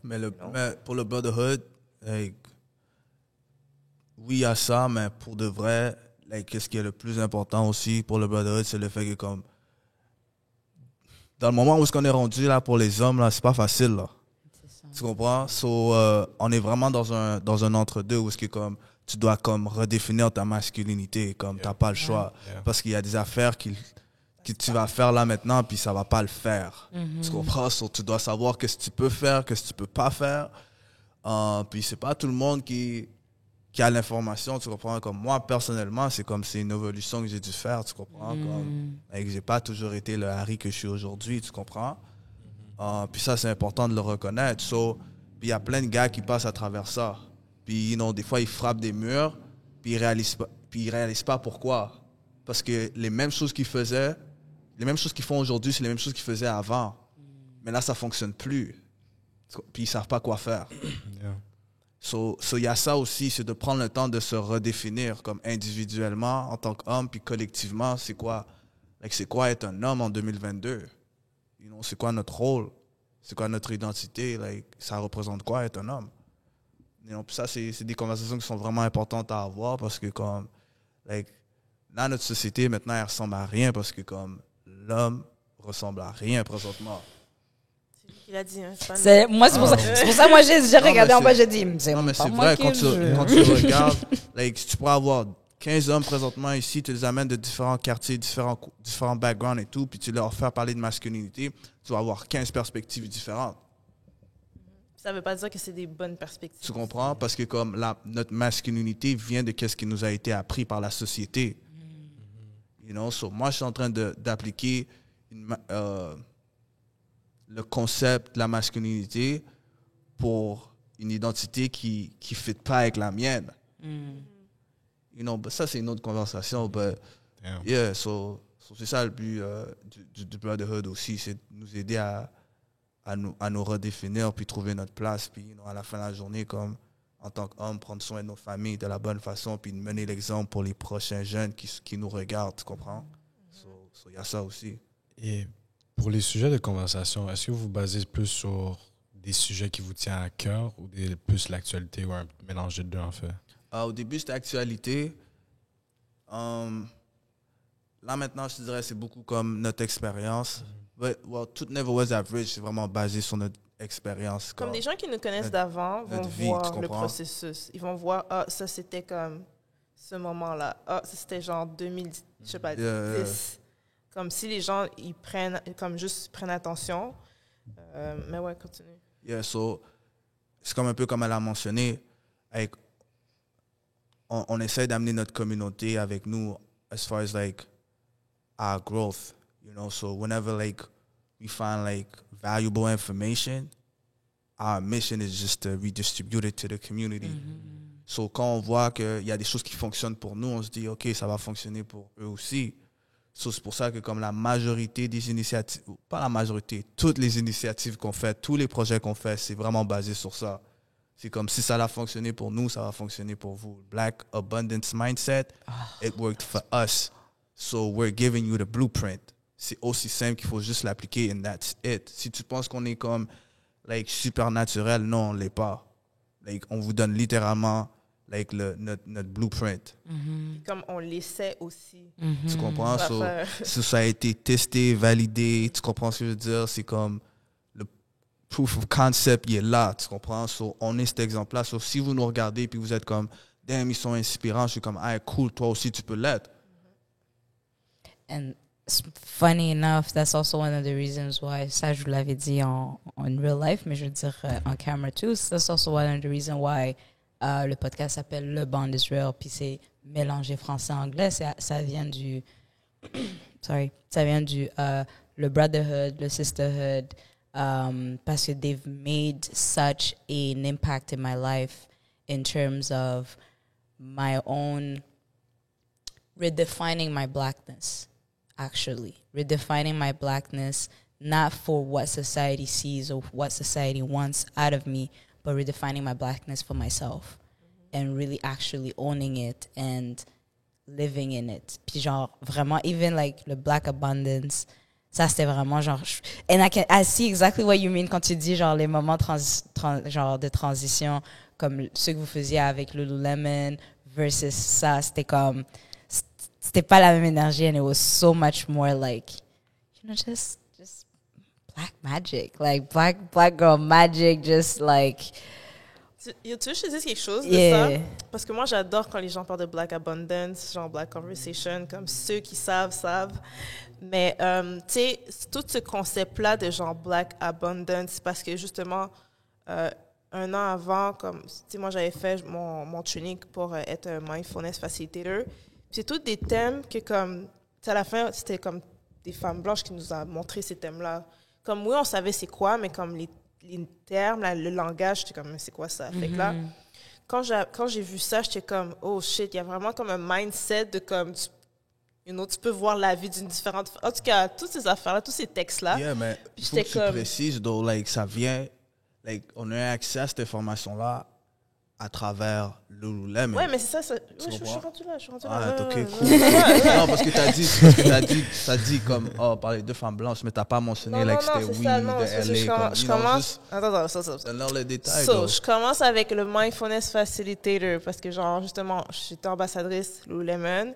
Mais pour le brotherhood, like, oui, il y a ça, mais pour de vrai, like, ce qui est le plus important aussi pour le brotherhood, c'est le fait que, comme... Dans le moment où on est rendu, là, pour les hommes, là, c'est pas facile, là. Tu comprends? So, on est vraiment dans un entre-deux où c'est comme... Tu dois comme redéfinir ta masculinité, comme t'as pas le choix. Parce qu'il y a des affaires que tu vas faire là maintenant, puis ça va pas le faire. Tu comprends? So, tu dois savoir qu'est-ce que tu peux faire, qu'est-ce que tu peux pas faire. Puis c'est pas tout le monde qui a l'information, tu comprends? Comme moi, personnellement, c'est une évolution que j'ai dû faire, tu comprends? Comme, j'ai pas toujours été le Harry que je suis aujourd'hui, tu comprends? Puis ça, c'est important de le reconnaître. So, puis il y a plein de gars qui passent à travers ça. Puis, des fois, ils frappent des murs, puis ils réalisent pas pourquoi. Parce que les mêmes choses qu'ils faisaient, les mêmes choses qu'ils font aujourd'hui, c'est les mêmes choses qu'ils faisaient avant. Mais là, ça fonctionne plus. Puis, ils savent pas quoi faire. So, il y a ça aussi, c'est de prendre le temps de se redéfinir comme individuellement, en tant qu'homme, puis collectivement, c'est quoi être un homme en 2022? C'est quoi notre rôle? C'est quoi notre identité? Ça représente quoi être un homme? Puis ça, c'est des conversations qui sont vraiment importantes à avoir parce que, comme, là, notre société, maintenant, elle ressemble à rien parce que, comme, l'homme ressemble à rien présentement. C'est lui qui l'a dit, hein. C'est pour ça, moi, j'ai regardé en bas, j'ai dit, non, mais c'est vrai, quand tu regardes, si tu pourrais avoir 15 hommes présentement ici, tu les amènes de différents quartiers, différents backgrounds et tout, puis tu leur fais parler de masculinité, tu vas avoir 15 perspectives différentes. Ça ne veut pas dire que c'est des bonnes perspectives. Tu comprends? Parce que comme notre masculinité vient de ce qui nous a été appris par la société. So, moi, je suis en train d'appliquer le concept de la masculinité pour une identité qui ne fit pas avec la mienne. Ça, c'est une autre conversation. But, yeah, so c'est ça le but du Brotherhood aussi, c'est de nous aider à nous redéfinir, puis trouver notre place, puis à la fin de la journée, comme en tant qu'homme, prendre soin de nos familles de la bonne façon, puis de mener l'exemple pour les prochains jeunes qui nous regardent, tu comprends? Il y a ça aussi. Et pour les sujets de conversation, est-ce que vous vous basez plus sur des sujets qui vous tiennent à cœur ou plus l'actualité ou un mélange des deux, en fait? Au début, c'était actualité. Là, maintenant, je te dirais, c'est beaucoup comme notre expérience. Tout Never Was Average, c'est vraiment basé sur notre expérience. Comme des gens qui nous connaissent d'avant vont voir le processus. Ils vont voir, ça c'était comme ce moment-là. Ça c'était genre 2010, je sais pas, 10. Comme si les gens, ils prennent attention. Mais ouais, continue. Yeah, so, c'est comme un peu comme elle a mentionné, on essaie d'amener notre communauté avec nous as far as our growth. So whenever we find valuable information, our mission is just to redistribute it to the community. So quand on voit qu'il y a des choses qui fonctionnent pour nous, on se dit OK, ça va fonctionner pour eux aussi. So c'est pour ça que comme la majorité des initiatives, pas la majorité, toutes les initiatives qu'on fait, tous les projets qu'on fait, c'est vraiment basé sur ça. C'est comme si ça a fonctionné pour nous, ça va fonctionner pour vous. Black Abundance Mindset, it worked for us. So we're giving you the blueprint. C'est aussi simple qu'il faut juste l'appliquer and that's it. Si tu penses qu'on est comme super naturel, non, on ne l'est pas. On vous donne littéralement like notre blueprint. Puis comme on l'essaie aussi. Tu comprends? Ça So, fait- ça a été testé, validé. Tu comprends ce que je veux dire? C'est comme le proof of concept, il est là. Tu comprends? So, on est cet exemple-là. So, si vous nous regardez puis vous êtes comme, damn, ils sont inspirants, je suis comme, ah, cool, toi aussi, tu peux l'être. And funny enough, that's also one of the reasons why, ça je vous l'avais dit en real life, mais je veux dire en camera too, that's also one of the reasons why le podcast s'appelle Le Band Israel, puis c'est mélangé français-anglais, ça vient du, ça vient du le brotherhood, le sisterhood, parce que they've made such an impact in my life in terms of my own redefining my blackness. Actually, redefining my blackness, not for what society sees or what society wants out of me, but redefining my blackness for myself and really actually owning it and living in it. Puis genre, vraiment, even like le Black Abundance, ça c'était vraiment genre... And I see exactly what you mean quand tu dis genre les moments genre de transition, comme ceux que vous faisiez avec Lululemon versus ça, c'était comme... C'était pas la même énergie, and it was so much more like, you know, just black magic, like black girl magic, just like. Tu veux que je te dise quelque chose de Yeah. ça? Parce que moi, j'adore quand les gens parlent de Black Abundance, genre Black Conversation, comme ceux qui savent. Mais, tu sais, tout ce concept-là de genre Black Abundance, parce que justement, un an avant, comme, tu sais, moi, j'avais fait mon training pour être un mindfulness facilitator. C'est tous des thèmes que, comme, tu sais, à la fin, c'était comme des femmes blanches qui nous ont montré ces thèmes-là. Comme, oui, on savait c'est quoi, mais comme les termes, le langage, j'étais comme, c'est quoi ça? Fait que là, quand j'ai vu ça, j'étais comme, oh shit, il y a vraiment comme un mindset de comme, tu peux voir la vie d'une différente... En tout cas, toutes ces affaires-là, tous ces textes-là. Yeah, mais Puis il faut que j'étais tu comme- précises, though, like, ça vient, like, on a accès à cette information-là à travers Lululemon. Ouais, mais c'est ça. Je suis comprends? rendue là, Ah, ok, Ouais, cool. ouais. Non, parce que t'as dit comme, oh, parler de femmes blanches, mais t'as pas mentionné, Non, like, non, c'était c'est oui, ça, non, de c'est parce que LA, comme, je you know, commence... juste Attends, ça. donne-leur le détail, So, though. je commence avec le Mindfulness Facilitator parce que, genre, justement, j'étais ambassadrice Lululemon.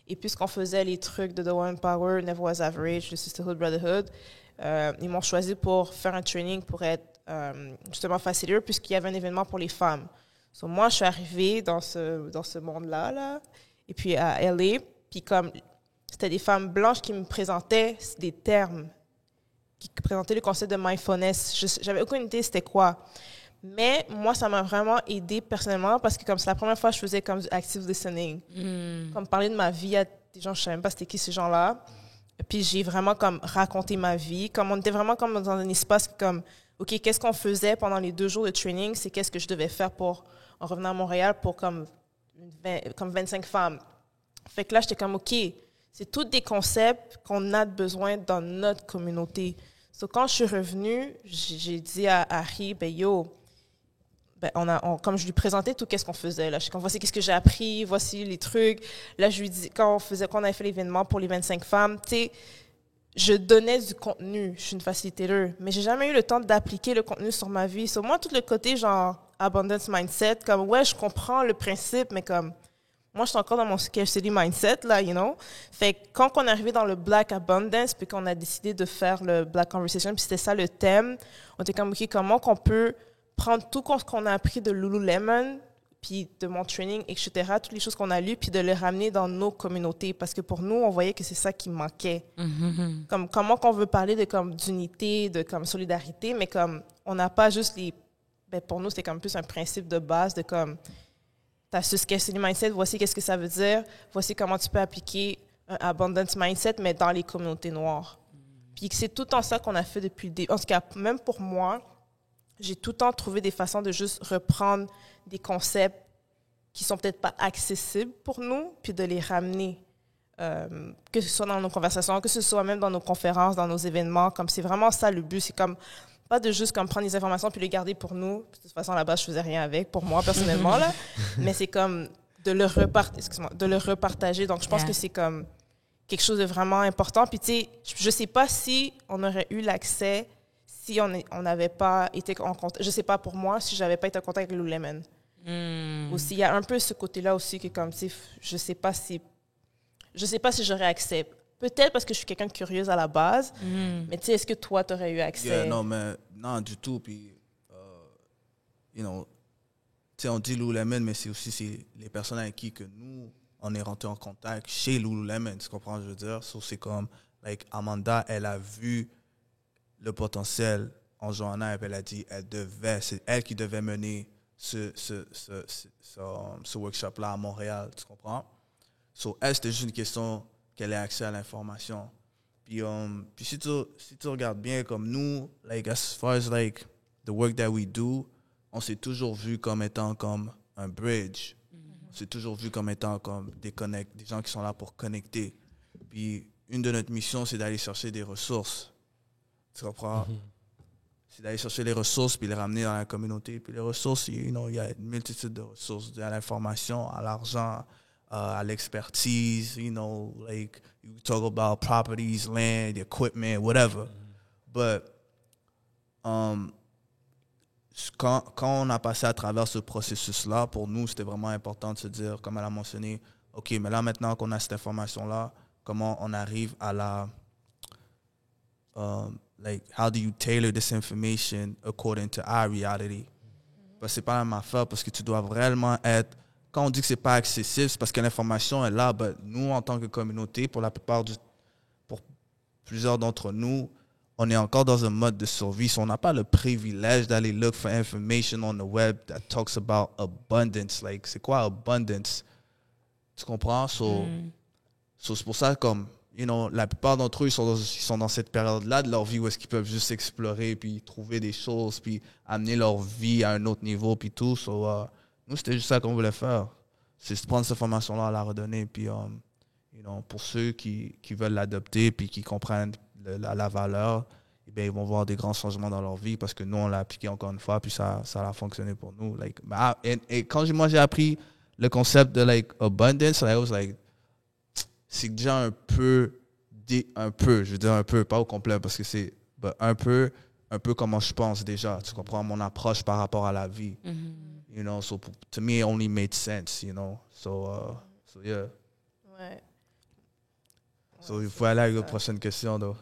Et puisqu'on faisait les trucs de The One Power, Never Was Average, le Sisterhood, Brotherhood, ils m'ont choisi pour faire un training pour être justement facilitator puisqu'il y avait un événement pour les femmes. So, moi, je suis arrivée dans ce monde-là, là, et puis à LA, puis comme c'était des femmes blanches qui me présentaient des termes, qui présentaient le concept de mindfulness. J'avais aucune idée c'était quoi. Mais moi, ça m'a vraiment aidée personnellement parce que comme c'est la première fois que je faisais comme du active listening. Comme parler de ma vie à des gens, je ne savais même pas c'était qui ces gens-là. Puis j'ai vraiment comme raconté ma vie. Comme on était vraiment comme dans un espace comme, OK, qu'est-ce qu'on faisait pendant les 2 jours de training? C'est qu'est-ce que je devais faire en revenant à Montréal pour comme 25 femmes. Fait que là, j'étais comme, OK, c'est tous des concepts qu'on a besoin dans notre communauté. So, quand je suis revenue, j'ai dit à Harry, ben yo, comme je lui présentais tout qu'est-ce qu'on faisait, là, je suis comme, voici qu'est-ce que j'ai appris, voici les trucs. Là, je lui dis, quand on avait fait l'événement pour les 25 femmes, tu sais, je donnais du contenu, je suis une facilitateur, mais j'ai jamais eu le temps d'appliquer le contenu sur ma vie. Sur moi, tout le côté genre abundance mindset, comme ouais, je comprends le principe, mais comme moi, je suis encore dans mon scarcity mindset, là, you know. Fait que quand on est arrivé dans le Black Abundance, puis qu'on a décidé de faire le Black Conversation, puis c'était ça le thème, on était comme, OK, comment qu'on peut prendre tout ce qu'on a appris de Lululemon, puis de mon training, etc., toutes les choses qu'on a lues, puis de les ramener dans nos communautés. Parce que pour nous, on voyait que c'est ça qui manquait. Comme, comment qu'on veut parler de comme d'unité, de comme solidarité, mais comme on n'a pas juste les... Ben, pour nous, c'était comme plus un principe de base de comme, tu as ce scarcity mindset, voici qu'est-ce que ça veut dire, voici comment tu peux appliquer un abundance mindset, mais dans les communautés noires. Puis c'est tout le temps ça qu'on a fait depuis le début. En tout cas, même pour moi, j'ai tout le temps trouvé des façons de juste reprendre des concepts qui sont peut-être pas accessibles pour nous, puis de les ramener, que ce soit dans nos conversations, que ce soit même dans nos conférences, dans nos événements. Comme c'est vraiment ça le but, c'est comme pas de juste comme prendre les informations puis les garder pour nous. De toute façon, là-bas, je faisais rien avec, pour moi personnellement là, mais c'est comme de le repartager. Donc je pense que c'est comme quelque chose de vraiment important. Puis tu sais, je sais pas si on aurait eu l'accès si on n'avait pas été en contact. Je sais pas pour moi si j'avais pas été en contact avec Lululemon. Aussi, il y a un peu ce côté-là aussi que comme, tu sais, je sais pas si j'aurais accès. Peut-être parce que je suis quelqu'un de curieuse à la base, mais tu sais, est-ce que toi, tu aurais eu accès? Yeah, non, mais non, du tout. Puis, you know, tu sais, on dit Lululemon, mais c'est aussi les personnes avec qui que nous, on est rentré en contact chez Lululemon, tu comprends ce que je veux dire? So, c'est comme, like, Amanda, elle a vu le potentiel en Johanna, et elle a dit, c'est elle qui devait mener ce workshop-là à Montréal, tu comprends? So, elle, c'était juste une question qu'elle ait accès à l'information. Puis si tu regardes bien, comme nous, like, as far as, like, the work that we do, on s'est toujours vu comme étant comme un bridge. On s'est toujours vu comme étant comme des gens qui sont là pour connecter. Puis, une de notre missions, c'est d'aller chercher des ressources. Tu comprends? C'est d'aller chercher les ressources puis les ramener dans la communauté. Puis les ressources, you know, il y a une multitude de ressources, à l'information, à l'argent, à l'expertise, you know, like, you talk about properties, land, equipment, whatever. But, quand on a passé à travers ce processus-là, pour nous, c'était vraiment important de se dire, comme elle a mentionné, OK, mais là, maintenant qu'on a cette information-là, comment on arrive à la... like, how do you tailor this information according to our reality? Parce que c'est pas la même affaire, parce que tu dois vraiment être... Quand on dit que c'est pas accessible, c'est parce que l'information est là, but nous, en tant que communauté, pour plusieurs d'entre nous, on est encore dans un mode de survie. So on n'a pas le privilège d'aller look for information on the web that talks about abundance. Like, c'est quoi abundance? Tu comprends? So c'est pour ça, comme, you know, la plupart d'entre eux, ils sont dans cette période-là de leur vie où est-ce qu'ils peuvent juste explorer, puis trouver des choses, puis amener leur vie à un autre niveau, puis tout. So, nous, c'était juste ça qu'on voulait faire. C'est de prendre cette formation-là, la redonner, puis, you know, pour ceux qui veulent l'adopter, puis qui comprennent la valeur, eh bien, ils vont voir des grands changements dans leur vie parce que nous, on l'a appliqué encore une fois, puis ça a fonctionné pour nous. Like, et quand moi, j'ai appris le concept de, like, abundance, I was like, c'est déjà un peu, je veux dire un peu, pas au complet, parce que c'est un peu comment je pense déjà. Tu comprends mon approche par rapport à la vie. You know, so to me, it only made sense, you know. So yeah. Ouais. So, il faut aller avec la prochaine question, donc.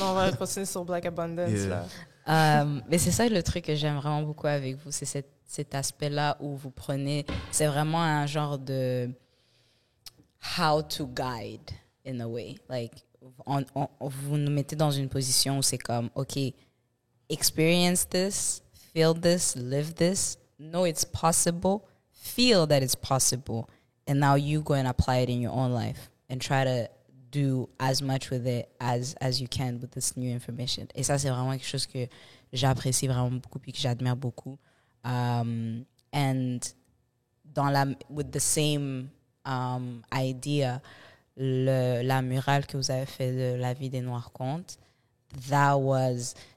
On va continuer sur Black Abundance, Yeah. là. Mais c'est ça le truc que j'aime vraiment beaucoup avec vous, c'est cet aspect-là où vous prenez, c'est vraiment un genre de how to guide in a way. Like, vous nous mettez dans une position où c'est comme, OK, experience this, feel this, live this, know it's possible, feel that it's possible, and now you go and apply it in your own life and try to do as much with it as you can with this new information. Et ça, c'est vraiment quelque chose que j'apprécie vraiment beaucoup puis que j'admire beaucoup. And with the same idea, la murale que vous avez fait de La vie des Noirs compte,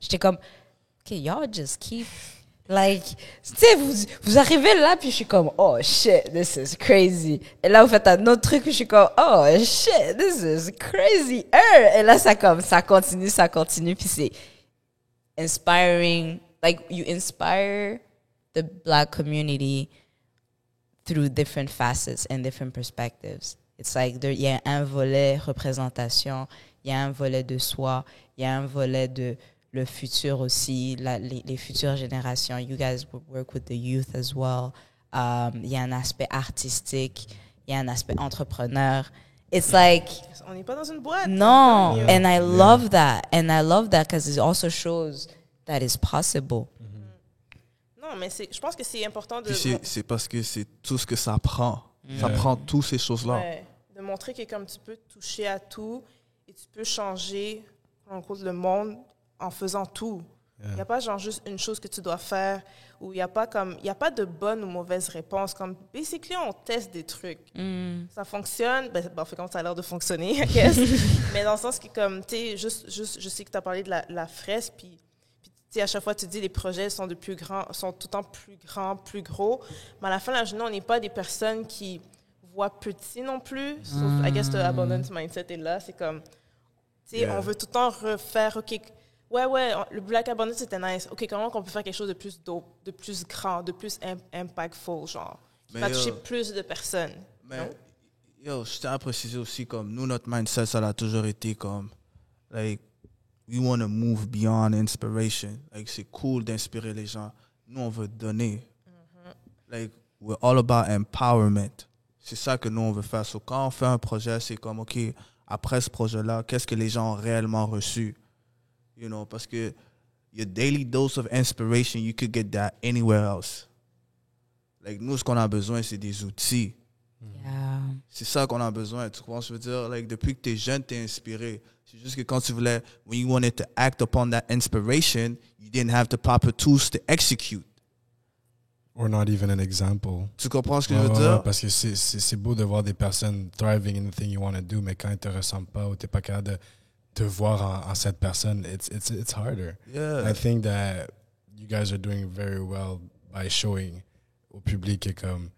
j'étais comme, OK, y'all just keep... Like, tu sais, vous arrivez là, puis je suis comme, oh shit, this is crazy. Et là, vous faites un autre truc, puis je suis comme, oh shit, this is crazy. Et là, ça continue, puis c'est inspiring. Like, you inspire the Black community through different facets and different perspectives. It's like, il y a un volet représentation, il y a un volet de soi, il y a un volet de le futur aussi, les futures générations. You guys work with the youth as well. Il y a un aspect artistique, il y a un aspect entrepreneur. It's like... On n'est pas dans une boîte. Non, and I love that. And I love that because it also shows that it's possible. Non, mais je pense que c'est important de... Puis c'est parce que c'est tout ce que ça prend. Ça prend toutes ces choses-là. Ouais, de montrer que comme tu peux toucher à tout et tu peux changer, en gros, le monde en faisant tout. Il n'y a pas genre juste une chose que tu dois faire ou il n'y a pas de bonne ou mauvaise réponse. Comme, basically, on teste des trucs. Ça fonctionne, fait comme ça a l'air de fonctionner, I guess. Mais dans le sens que, comme, tu sais, je sais que tu as parlé de la fresque, puis tu sais, à chaque fois, tu dis les projets sont tout le temps plus grands, plus gros. Mais à la fin de la journée, on n'est pas des personnes qui voient petit non plus. Sauf, I guess, the abundance mindset est là. C'est comme, tu sais, on veut tout le temps refaire, OK, Ouais, le Black Abundance, c'était nice. OK, comment on peut faire quelque chose de plus dope, de plus grand, de plus impactful, genre, qui va toucher plus de personnes. Mais, je tiens à préciser aussi, comme, nous, notre mindset, ça a toujours été comme, like, we want to move beyond inspiration. Like, c'est cool d'inspirer les gens. Nous, on veut donner. Like, we're all about empowerment. C'est ça que nous, on veut faire. So, quand on fait un projet, c'est comme, OK, après ce projet-là, qu'est-ce que les gens ont réellement reçu? You know, parce que your daily dose of inspiration, you could get that anywhere else. Like, nous, ce qu'on a besoin, c'est des outils. Yeah. C'est ça qu'on a besoin. Tu comprends? Je veux dire, like, depuis que tu es jeune, tu es inspiré. C'est juste que quand tu voulais, when you wanted to act upon that inspiration, you didn't have the proper tools to execute. Or not even an example. Tu comprends ce que je veux dire? Parce que c'est beau de voir des personnes thriving in the thing you want to do, mais quand ils ne te ressemblent pas ou tu n'es pas capable de te voir en cette personne, it's harder. Yeah. I think that you guys are doing very well by showing au public que comme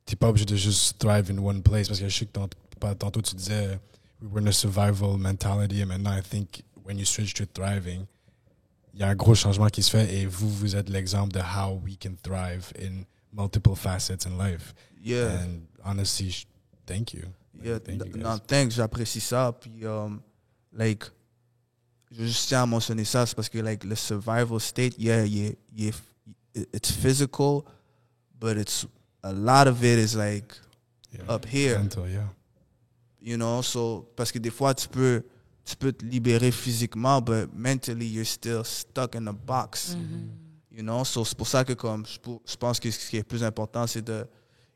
t'es pas obligé de juste thrive in one place, parce que je sais que tantôt tu disais we were in a survival mentality, et maintenant I think when you switch to thriving, il y a un gros changement qui se fait, et vous êtes l'exemple de how we can thrive in multiple facets in life. Yeah. And honestly, thank you. Yeah. Thank you guys. Non, thanks, j'apprécie ça. Puis, like, je juste tiens à mentionner ça, c'est parce que, like, le survival state, it's physical, but a lot of it is, like, up here. Mental, yeah. You know, so, parce que des fois, tu peux te libérer physiquement, but mentally, you're still stuck in a box. You know, so c'est pour ça que, comme, je pense que ce qui est plus important, c'est de,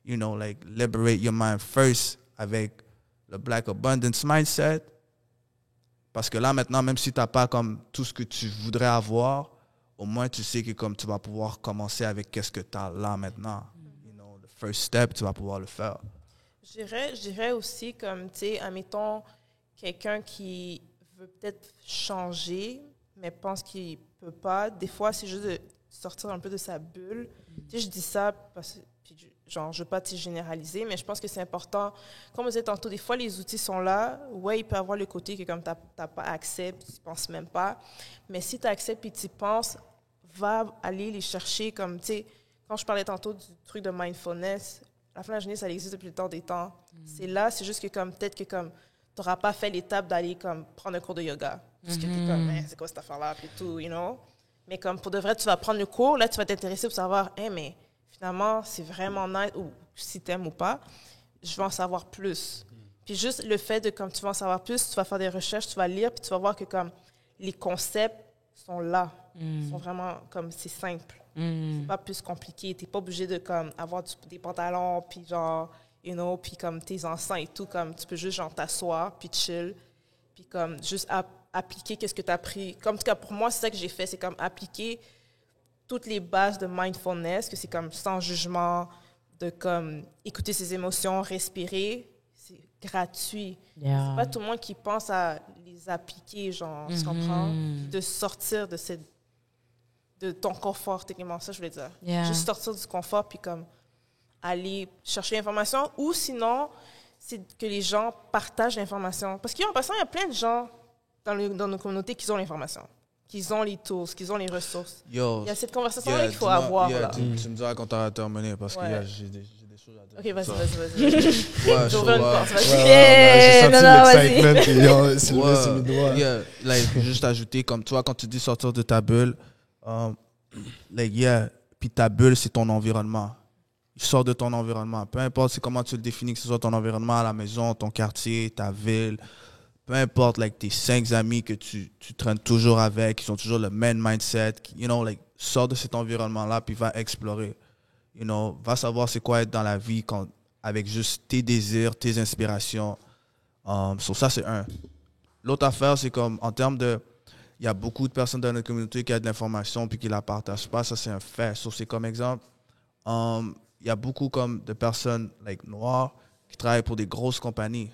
you know, like, liberate your mind first avec le Black Abundance mindset. Parce que là, maintenant, même si tu n'as pas comme tout ce que tu voudrais avoir, au moins, tu sais que comme tu vas pouvoir commencer avec qu'est-ce que tu as là maintenant. You know, the first step, tu vas pouvoir le faire. Je dirais aussi, comme, tu sais, admettons, quelqu'un qui veut peut-être changer, mais pense qu'il ne peut pas. Des fois, c'est juste de sortir un peu de sa bulle. Tu sais, je dis ça parce que, genre, je ne veux pas te généraliser, mais je pense que c'est important. Comme on disait tantôt, des fois, les outils sont là. Ouais, il peut y avoir le côté que comme tu n'as pas accès, tu n'y penses même pas. Mais si tu as accès et tu y penses, va aller les chercher. Comme, tu sais, quand je parlais tantôt du truc de mindfulness, la fin de la journée, ça existe depuis le temps des temps. C'est là, c'est juste que comme peut-être que comme tu n'auras pas fait l'étape d'aller comme prendre un cours de yoga. Parce que tu es comme, c'est quoi cette affaire-là, puis tout, you know. Mais comme pour de vrai, tu vas prendre le cours, là, tu vas t'intéresser pour savoir, mais finalement, c'est vraiment nice, ou si t'aimes ou pas, je vais en savoir plus. Puis juste le fait de, comme tu vas en savoir plus, tu vas faire des recherches, tu vas lire, puis tu vas voir que comme les concepts sont là. Ils sont vraiment comme, c'est simple. C'est pas plus compliqué. T'es pas obligé de comme avoir des pantalons, puis genre, you know, puis comme tes enceintes et tout, comme tu peux juste genre t'asseoir, puis chill, puis comme juste appliquer qu'est-ce que t'as appris. Comme en tout cas, pour moi, c'est ça que j'ai fait, c'est comme appliquer toutes les bases de mindfulness, que c'est comme sans jugement, de comme écouter ses émotions, respirer, c'est gratuit. Yeah. C'est pas tout le monde qui pense à les appliquer, genre, tu comprends? De sortir de ton confort, techniquement, ça je voulais dire. Yeah. Juste sortir du confort, puis comme aller chercher l'information, ou sinon, c'est que les gens partagent l'information. Parce qu'en passant, il y a plein de gens dans nos communautés qui ont l'information, qui ont les tools, qui ont les ressources. Yo, Il y a cette conversation-là qu'il faut avoir. Là. Tu me diras quand tu as terminé, parce que j'ai des choses à dire. OK, vas-y. Ouais, J'ouvre une porte, vas-y. J'ai senti vas-y. l'excitement, c'est levé sur mes doigts. Yeah, like, juste ajouter, comme toi, quand tu dis sortir de ta bulle, puis ta bulle, c'est ton environnement. Il sort de ton environnement. Peu importe c'est comment tu le définis, que ce soit ton environnement à la maison, ton quartier, ta ville. Peu importe, like, tes 5 amis que tu traînes toujours avec, qui ont toujours le même mindset, you know, like, sors de cet environnement-là, puis va explorer. You know, va savoir c'est quoi être dans la vie avec juste tes désirs, tes inspirations. Sur ça, c'est un. L'autre affaire, c'est comme, en termes de... Il y a beaucoup de personnes dans notre communauté qui ont de l'information puis qui ne la partagent pas. Ça, c'est un fait. Sauf c'est comme exemple, il y a beaucoup comme de personnes like, noires qui travaillent pour des grosses compagnies.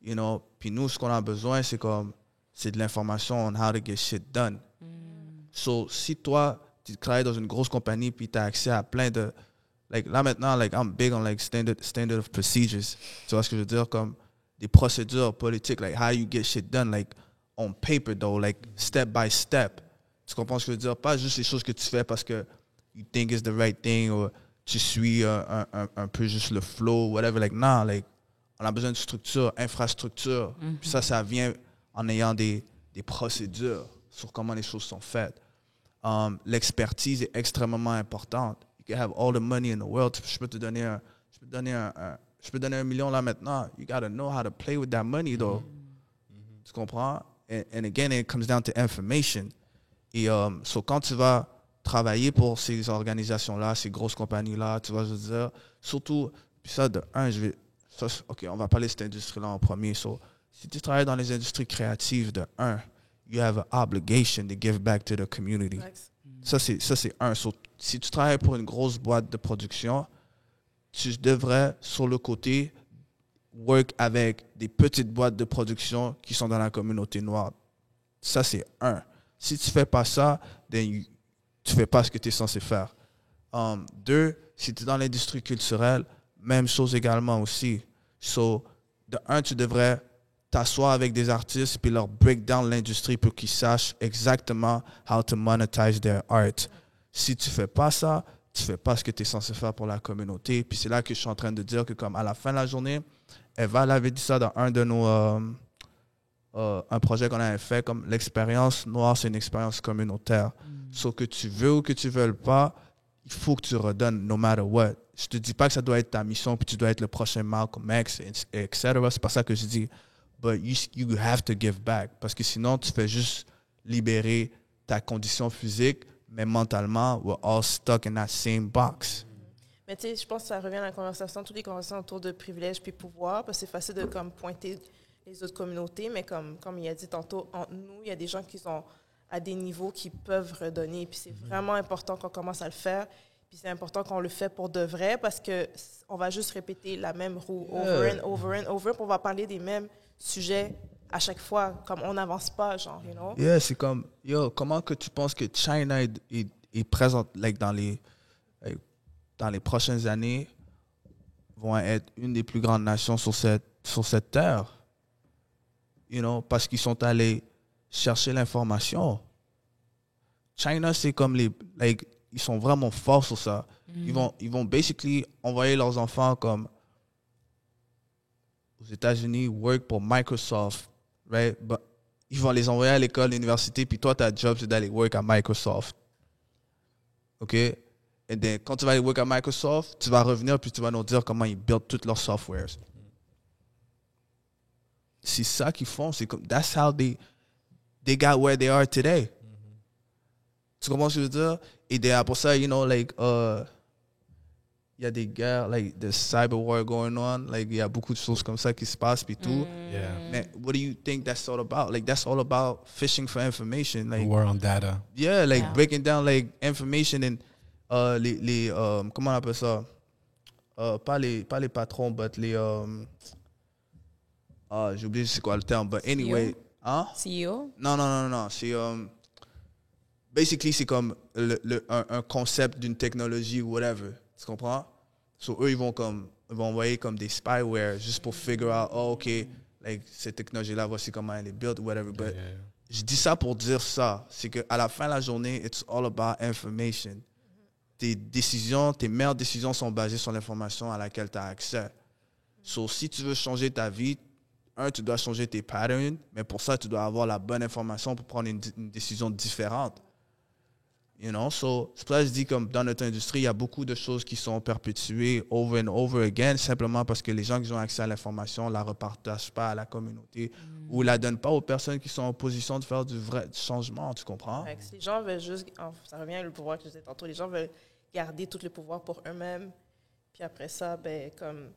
You know? Puis nous, ce qu'on a besoin, c'est de l'information on how to get shit done. So, si toi, tu travailles dans une grosse compagnie puis tu as accès à plein de... Like, là, maintenant, like, I'm big on like, standard of procedures. Tu vois ce que je veux dire? Comme des procédures politiques, like how you get shit done. Like, on paper, though, like step by step. Tu comprends ce que je veux dire? Pas juste les choses que tu fais parce que you think it's the right thing ou tu suis un peu juste le flow, whatever. Like, non, like, on a besoin de structure, infrastructure. Puis ça vient en ayant des procédures sur comment les choses sont faites. L'expertise est extrêmement importante. You can have all the money in the world. Je peux donner $1 million là maintenant. You got to know how to play with that money, though. Tu comprends? And again, it comes down to information. Et so quand tu vas travailler pour ces organisations-là, ces grosses compagnies-là, tu vois, je veux dire, surtout, puis ça, de un, OK, on va parler de cette industrie-là en premier. So, si tu travailles dans les industries créatives, de un, you have an obligation to give back to the community. Ça, c'est un. So, si tu travailles pour une grosse boîte de production, tu devrais, sur le côté, work avec des petites boîtes de production qui sont dans la communauté noire. Ça, c'est un. Si tu ne fais pas ça, then tu ne fais pas ce que tu es censé faire. Deux, si tu es dans l'industrie culturelle, même chose également aussi. So, de un, tu devrais t'asseoir avec des artistes puis leur break down l'industrie pour qu'ils sachent exactement how to monetize their art. Si tu ne fais pas ça, tu ne fais pas ce que tu es censé faire pour la communauté. Puis c'est là que je suis en train de dire que comme à la fin de la journée, Eva avait dit ça dans un de nos... un projet qu'on avait fait, comme l'expérience noire, c'est une expérience communautaire. Sauf que tu veux ou que tu ne veux pas, il faut que tu redonnes no matter what. Je ne te dis pas que ça doit être ta mission, puis tu dois être le prochain Malcolm X, etc. C'est pas ça que je dis. But you have to give back. Parce que sinon, tu fais juste libérer ta condition physique, mais mentalement, we're all stuck in that same box. Mais tu sais, je pense que ça revient à la conversation, toutes les conversations autour de privilèges puis pouvoir, parce que c'est facile de comme pointer les autres communautés, mais comme il a dit tantôt, entre nous, il y a des gens qui sont à des niveaux qui peuvent redonner. Puis c'est vraiment important qu'on commence à le faire. Puis c'est important qu'on le fait pour de vrai, parce qu'on va juste répéter la même roue over and over and over, puis on va parler des mêmes sujets à chaque fois, comme on n'avance pas, genre, you know? Yeah, c'est comme, comment que tu penses que China est présente, like, dans les prochaines années, vont être une des plus grandes nations sur cette terre? You know, parce qu'ils sont allés chercher l'information. China, c'est comme ils sont vraiment forts sur ça. Ils vont basically envoyer leurs enfants comme aux États-Unis, work pour Microsoft, right? But ils vont les envoyer à l'école, à l'université, puis toi, ta job, c'est d'aller work à Microsoft. OK? Et then, quand tu vas aller work à Microsoft, tu vas revenir, puis tu vas nous dire comment ils build toutes leurs softwares. C'est ça qu'ils font. C'est comme, that's how they got where they are today. Tu comprends ce que je veux dire? Et pour ça, you know, like, il y a des guerres, like, the cyber war going on. Like, il y a beaucoup de choses comme ça qui se passent, puis tout. Yeah. Man, what do you think that's all about? Like, that's all about fishing for information. Like, War on data. Yeah, like, breaking down, like, information and comment on appelle ça? Pas les patrons, but les... j'ai oublié c'est quoi le terme, but anyway. Hein? CEO? Non. C'est... basically, c'est comme un concept d'une technologie ou whatever. Tu comprends? So, eux, ils vont envoyer comme des spyware juste pour figure out, OK, like, cette technologie-là, voici comment elle est built ou whatever. But je dis ça pour dire ça. C'est qu'à la fin de la journée, it's all about information. Tes meilleures décisions sont basées sur l'information à laquelle tu as accès. So, si tu veux changer ta vie, tu dois changer tes patterns, mais pour ça, tu dois avoir la bonne information pour prendre une décision différente. You know, so, c'est pour ça que je dis, comme dans notre industrie, il y a beaucoup de choses qui sont perpétuées over and over again, simplement parce que les gens qui ont accès à l'information ne la repartagent pas à la communauté ou ne la donnent pas aux personnes qui sont en position de faire du changement, tu comprends? Les gens veulent juste, ça revient au pouvoir que je disais tantôt, les gens veulent garder tout le pouvoir pour eux-mêmes, puis après ça, ben, comme...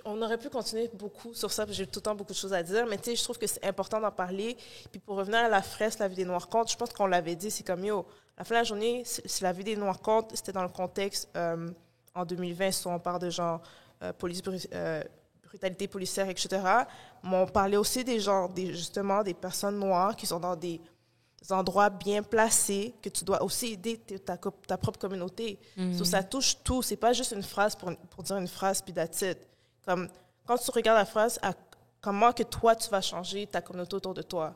On aurait pu continuer beaucoup sur ça, parce que j'ai tout le temps beaucoup de choses à dire, mais tu sais, je trouve que c'est important d'en parler. Puis pour revenir à la fresque, la vie des Noirs compte, je pense qu'on l'avait dit, c'est comme, à la fin de la journée, si la vie des Noirs compte, c'était dans le contexte, en 2020, si on parle de genre brutalité policière, etc., mais on parlait aussi des gens, justement, des personnes noires qui sont dans des endroits bien placés, que tu dois aussi aider ta propre communauté. So, ça touche tout. C'est pas juste une phrase pour dire une phrase, puis that's it. Comme, quand tu regardes la phrase, comment que toi, tu vas changer ta communauté autour de toi.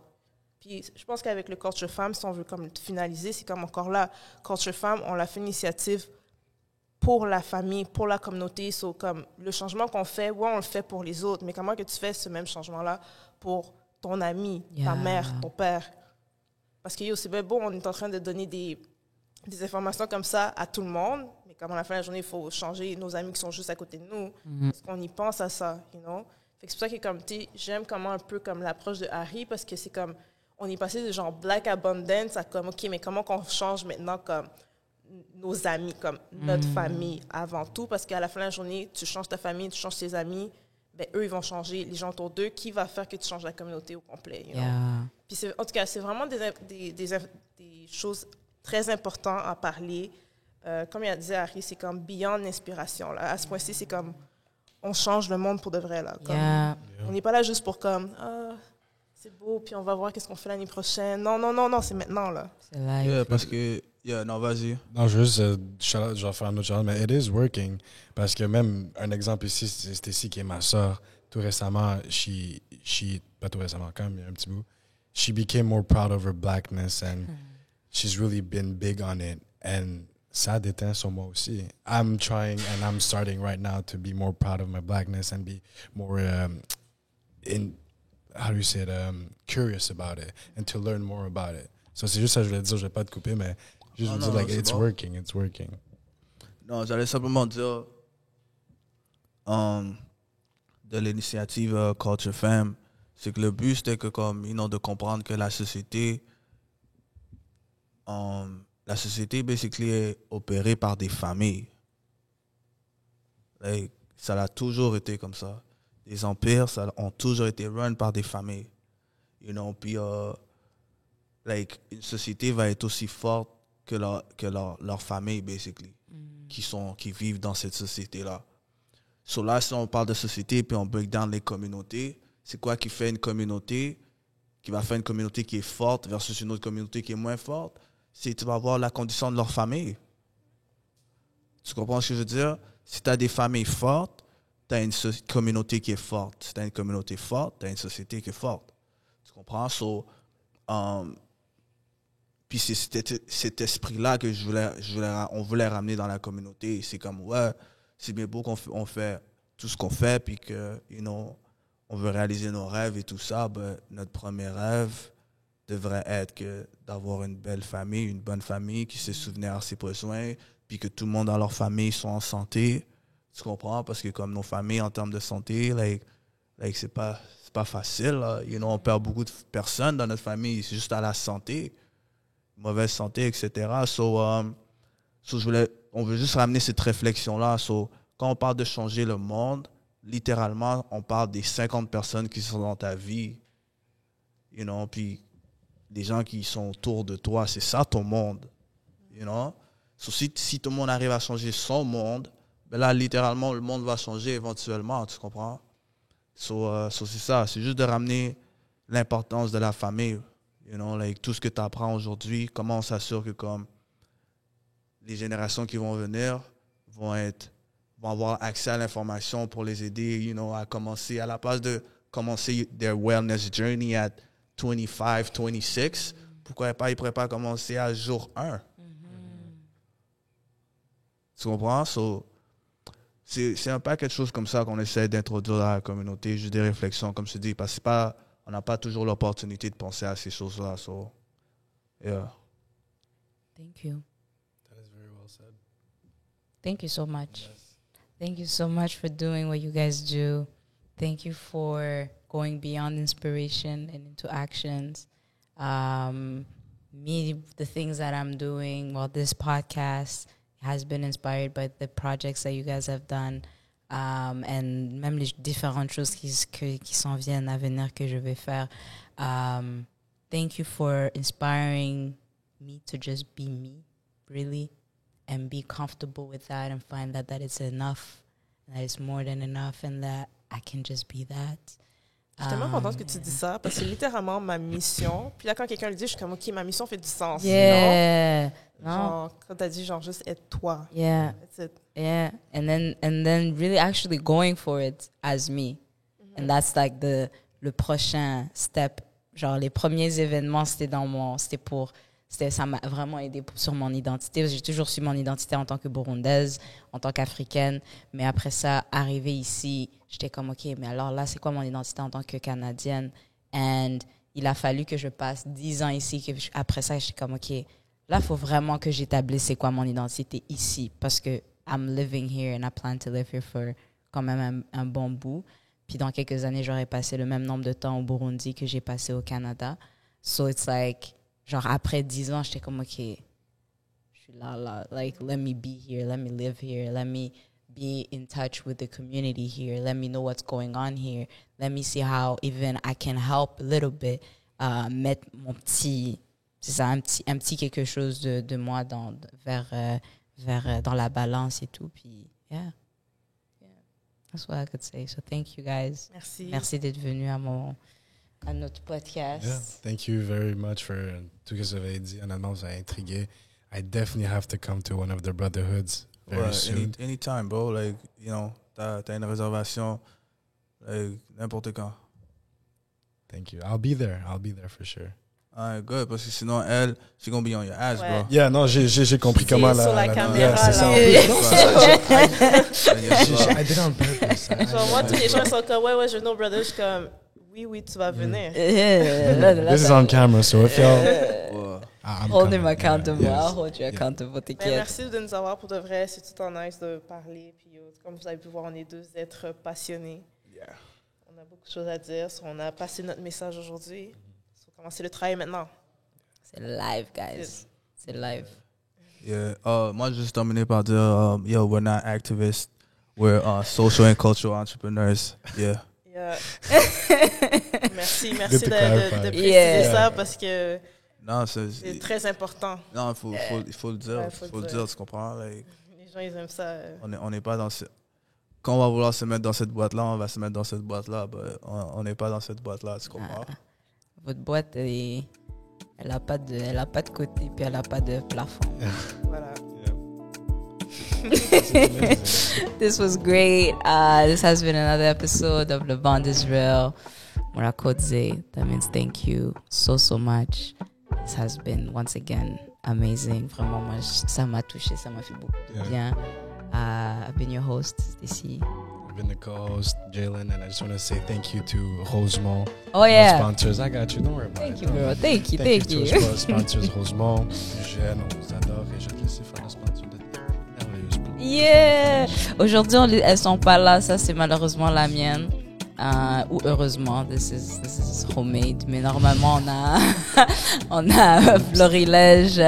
Puis je pense qu'avec le Culture Femme, si on veut comme finaliser, c'est comme encore là, Culture Femme, on l'a fait une initiative pour la famille, pour la communauté. So, comme le changement qu'on fait, ouais, on le fait pour les autres, mais comment que tu fais ce même changement-là pour ton ami, ta mère, ton père? Parce que c'est bien beau, on est en train de donner des informations comme ça à tout le monde, mais comme à la fin de la journée, il faut changer nos amis qui sont juste à côté de nous. Parce qu'on y pense à ça, you know? Fait que c'est pour ça que comme, j'aime comment un peu comme l'approche de Harry, parce que c'est comme, on est passé de genre Black Abundance à comme, OK, mais comment qu'on change maintenant comme nos amis, comme notre famille avant tout, parce qu'à la fin de la journée, tu changes ta famille, tu changes tes amis, ben eux, ils vont changer les gens autour d'eux, qui va faire que tu changes la communauté au complet, you know? Puis en tout cas, c'est vraiment des choses très importantes à parler. Comme il a dit Harry, c'est comme beyond l'inspiration. Là. À ce point-ci, c'est comme on change le monde pour de vrai. Là. Comme, on n'est pas là juste pour comme c'est beau, puis on va voir qu'est-ce qu'on fait l'année prochaine. Non, c'est maintenant. Là. C'est live. Yeah, parce que, non, vas-y. Non, je veux juste, je vais faire un autre challenge, mais it is working. Parce que même, un exemple ici, c'est ici qui est ma soeur. Tout récemment, pas tout récemment, quand même, il y a un petit bout. She became more proud of her blackness and she's really been big on it. And ça déteint sur moi aussi. I'm trying and I'm starting right now to be more proud of my blackness and be more curious about it and to learn more about it. So c'est juste ça que je voulais dire, je vais pas te couper, mais juste vous dire, like, it's working. Non, j'allais simplement dire de l'initiative Culture Femme, c'est que le but c'était que comme, de comprendre que la société basically est opérée par des familles. Like, ça a toujours été comme ça. Les empires, ça ont toujours été run par des familles. Puis like, une société va être aussi forte que leur famille, basically, qui vivent dans cette société-là. So là, si on parle de société, puis on break down les communautés, c'est quoi qui fait une communauté, qui va faire une communauté qui est forte versus une autre communauté qui est moins forte? C'est tu vas voir la condition de leur famille. Tu comprends ce que je veux dire? Si tu as des familles fortes, tu as une communauté qui est forte. Si tu as une communauté forte, tu as une société qui est forte. Tu comprends? So, puis c'est cet esprit-là que on voulait ramener dans la communauté. C'est comme, ouais, c'est bien beau qu'on fait tout ce qu'on fait, puis que, on veut réaliser nos rêves et tout ça. Ben, notre premier rêve devrait être d'avoir une belle famille, une bonne famille qui sait souvenir à ses besoins, puis que tout le monde dans leur famille soit en santé. Tu comprends? Parce que comme nos familles, en termes de santé, like c'est pas facile. Là. On perd beaucoup de personnes dans notre famille. C'est juste à la santé. Mauvaise santé, etc. On veut juste ramener cette réflexion-là. So, quand on parle de changer le monde, littéralement, on parle des 50 personnes qui sont dans ta vie. Puis les gens qui sont autour de toi, c'est ça ton monde. So, si tout le monde arrive à changer son monde, ben là, littéralement, le monde va changer éventuellement, tu comprends? So, c'est ça, c'est juste de ramener l'importance de la famille. Like, tout ce que tu apprends aujourd'hui, comment on s'assure que comme les générations qui vont venir vont avoir accès à l'information pour les aider, à commencer, à la place de commencer their wellness journey at 25, 26, pourquoi pas, ils ne pourraient pas commencer à jour 1? Tu comprends? So, c'est un paquet de choses comme ça qu'on essaie d'introduire dans la communauté, juste des réflexions, comme je dis, parce que on n'a pas toujours l'opportunité de penser à ces choses-là. So, yeah. Thank you. That is very well said. Thank you so much. Yes. Thank you so much for doing what you guys do. Thank you for going beyond inspiration and into actions. The things that I'm doing, this podcast has been inspired by the projects that you guys have done. And même les différentes choses qui s'en viennent à venir que je vais faire. Thank you for inspiring me to just be me, really, and be comfortable with that and find that it's enough, that it's more than enough, and that I can just be that. Je suis tellement contente que tu dis ça, parce que c'est littéralement ma mission. Puis là, quand quelqu'un le dit, je suis comme, OK, ma mission fait du sens. Yeah. Non? Genre, quand t'as dit, genre, juste être toi. Yeah. That's it. Yeah. And then really actually going for it as me. And that's like le prochain step genre, les premiers événements, ça m'a vraiment aidé sur mon identité. J'ai toujours su mon identité en tant que Burundaise, en tant qu'Africaine. Mais après ça, arrivé ici, j'étais comme, OK, mais alors là, c'est quoi mon identité en tant que Canadienne? And il a fallu que je passe 10 ans ici. Après ça, j'étais comme, OK, là, il faut vraiment que j'établisse c'est quoi mon identité ici. Parce que I'm living here and I plan to live here for quand même un bon bout. Puis dans quelques années, j'aurais passé le même nombre de temps au Burundi que j'ai passé au Canada. So it's like, genre après 10 ans, j'étais comme, OK, je suis là, like, let me be here, let me live here, let me be in touch with the community here, let me know what's going on here, let me see how even I can help a little bit, mettre mon petit, c'est ça, un petit quelque chose de moi vers dans la balance et tout, puis yeah. That's what I could say. So thank you guys. Merci d'être venu à notre podcast. Yeah, thank you very much for tout ce que vous avez dit. Honnêtement, vous avez intrigué. I definitely have to come to one of the brotherhoods very soon. Anytime, bro. Like, you know, t'as une réservation, like, n'importe quand. Thank you. I'll be there for sure. Alright, good. Parce que sinon, elle, she's gonna be on your ass, bro. Yeah, non, j'ai compris comment sur la caméra, c'est ça. I did on purpose. Genre, moi, tous les gens sont comme, ouais, je know, brother. Je suis comme, oui, tu vas venir. This is on camera, so if y'all... Hold him accountable. I'll hold you accountable. Merci de nous avoir pour de vrai. C'est tout en nice de parler. Puis, comme vous avez pu voir, on est deux êtres passionnés. Yeah. On a beaucoup de choses à dire. On a passé notre message aujourd'hui. On va commencer le travail maintenant. C'est live, guys. C'est live. Yeah. Moi, je juste terminé par dire, yo, we're not activists. We're social and cultural entrepreneurs. Yeah. Yeah. merci de préciser ça parce que non, c'est très important. Non, il faut le dire. Il faut le dire, tu comprends? Like, les gens, ils aiment ça. On n'est pas dans quand on va vouloir se mettre dans cette boîte-là, on va se mettre dans cette boîte-là. On n'est pas dans cette boîte-là, tu comprends? Votre boîte, elle a pas de côté, puis elle n'a pas de plafond. Voilà. This was great. This has been another episode of The Bond is Real. Murakodze, that means thank you so much. This has been, once again, amazing. Vraiment, moi, ça m'a touché, ça m'a fait beaucoup de bien. I've been your host, Stacy. I've been the co-host, Jalen, and I just want to say thank you to Rosemont. Oh, yeah. Sponsors, I got you, don't worry about it. Thank you, bro. Thank you. Thank you to our sponsors, Rosemont, Eugène, on vous adore, et je te laisse faire le sponsor de merveilleusement. Yeah! Aujourd'hui, elles sont pas là, ça c'est malheureusement la mienne. Ou heureusement, this is homemade. Mais normalement, on a Florilège,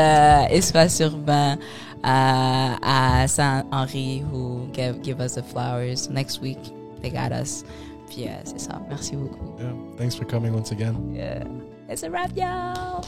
Espace Urbain, à Saint-Henri, who give us the flowers. Next week, they got us. Puis c'est ça. Merci beaucoup. Yeah, thanks for coming once again. Yeah. It's a wrap, y'all.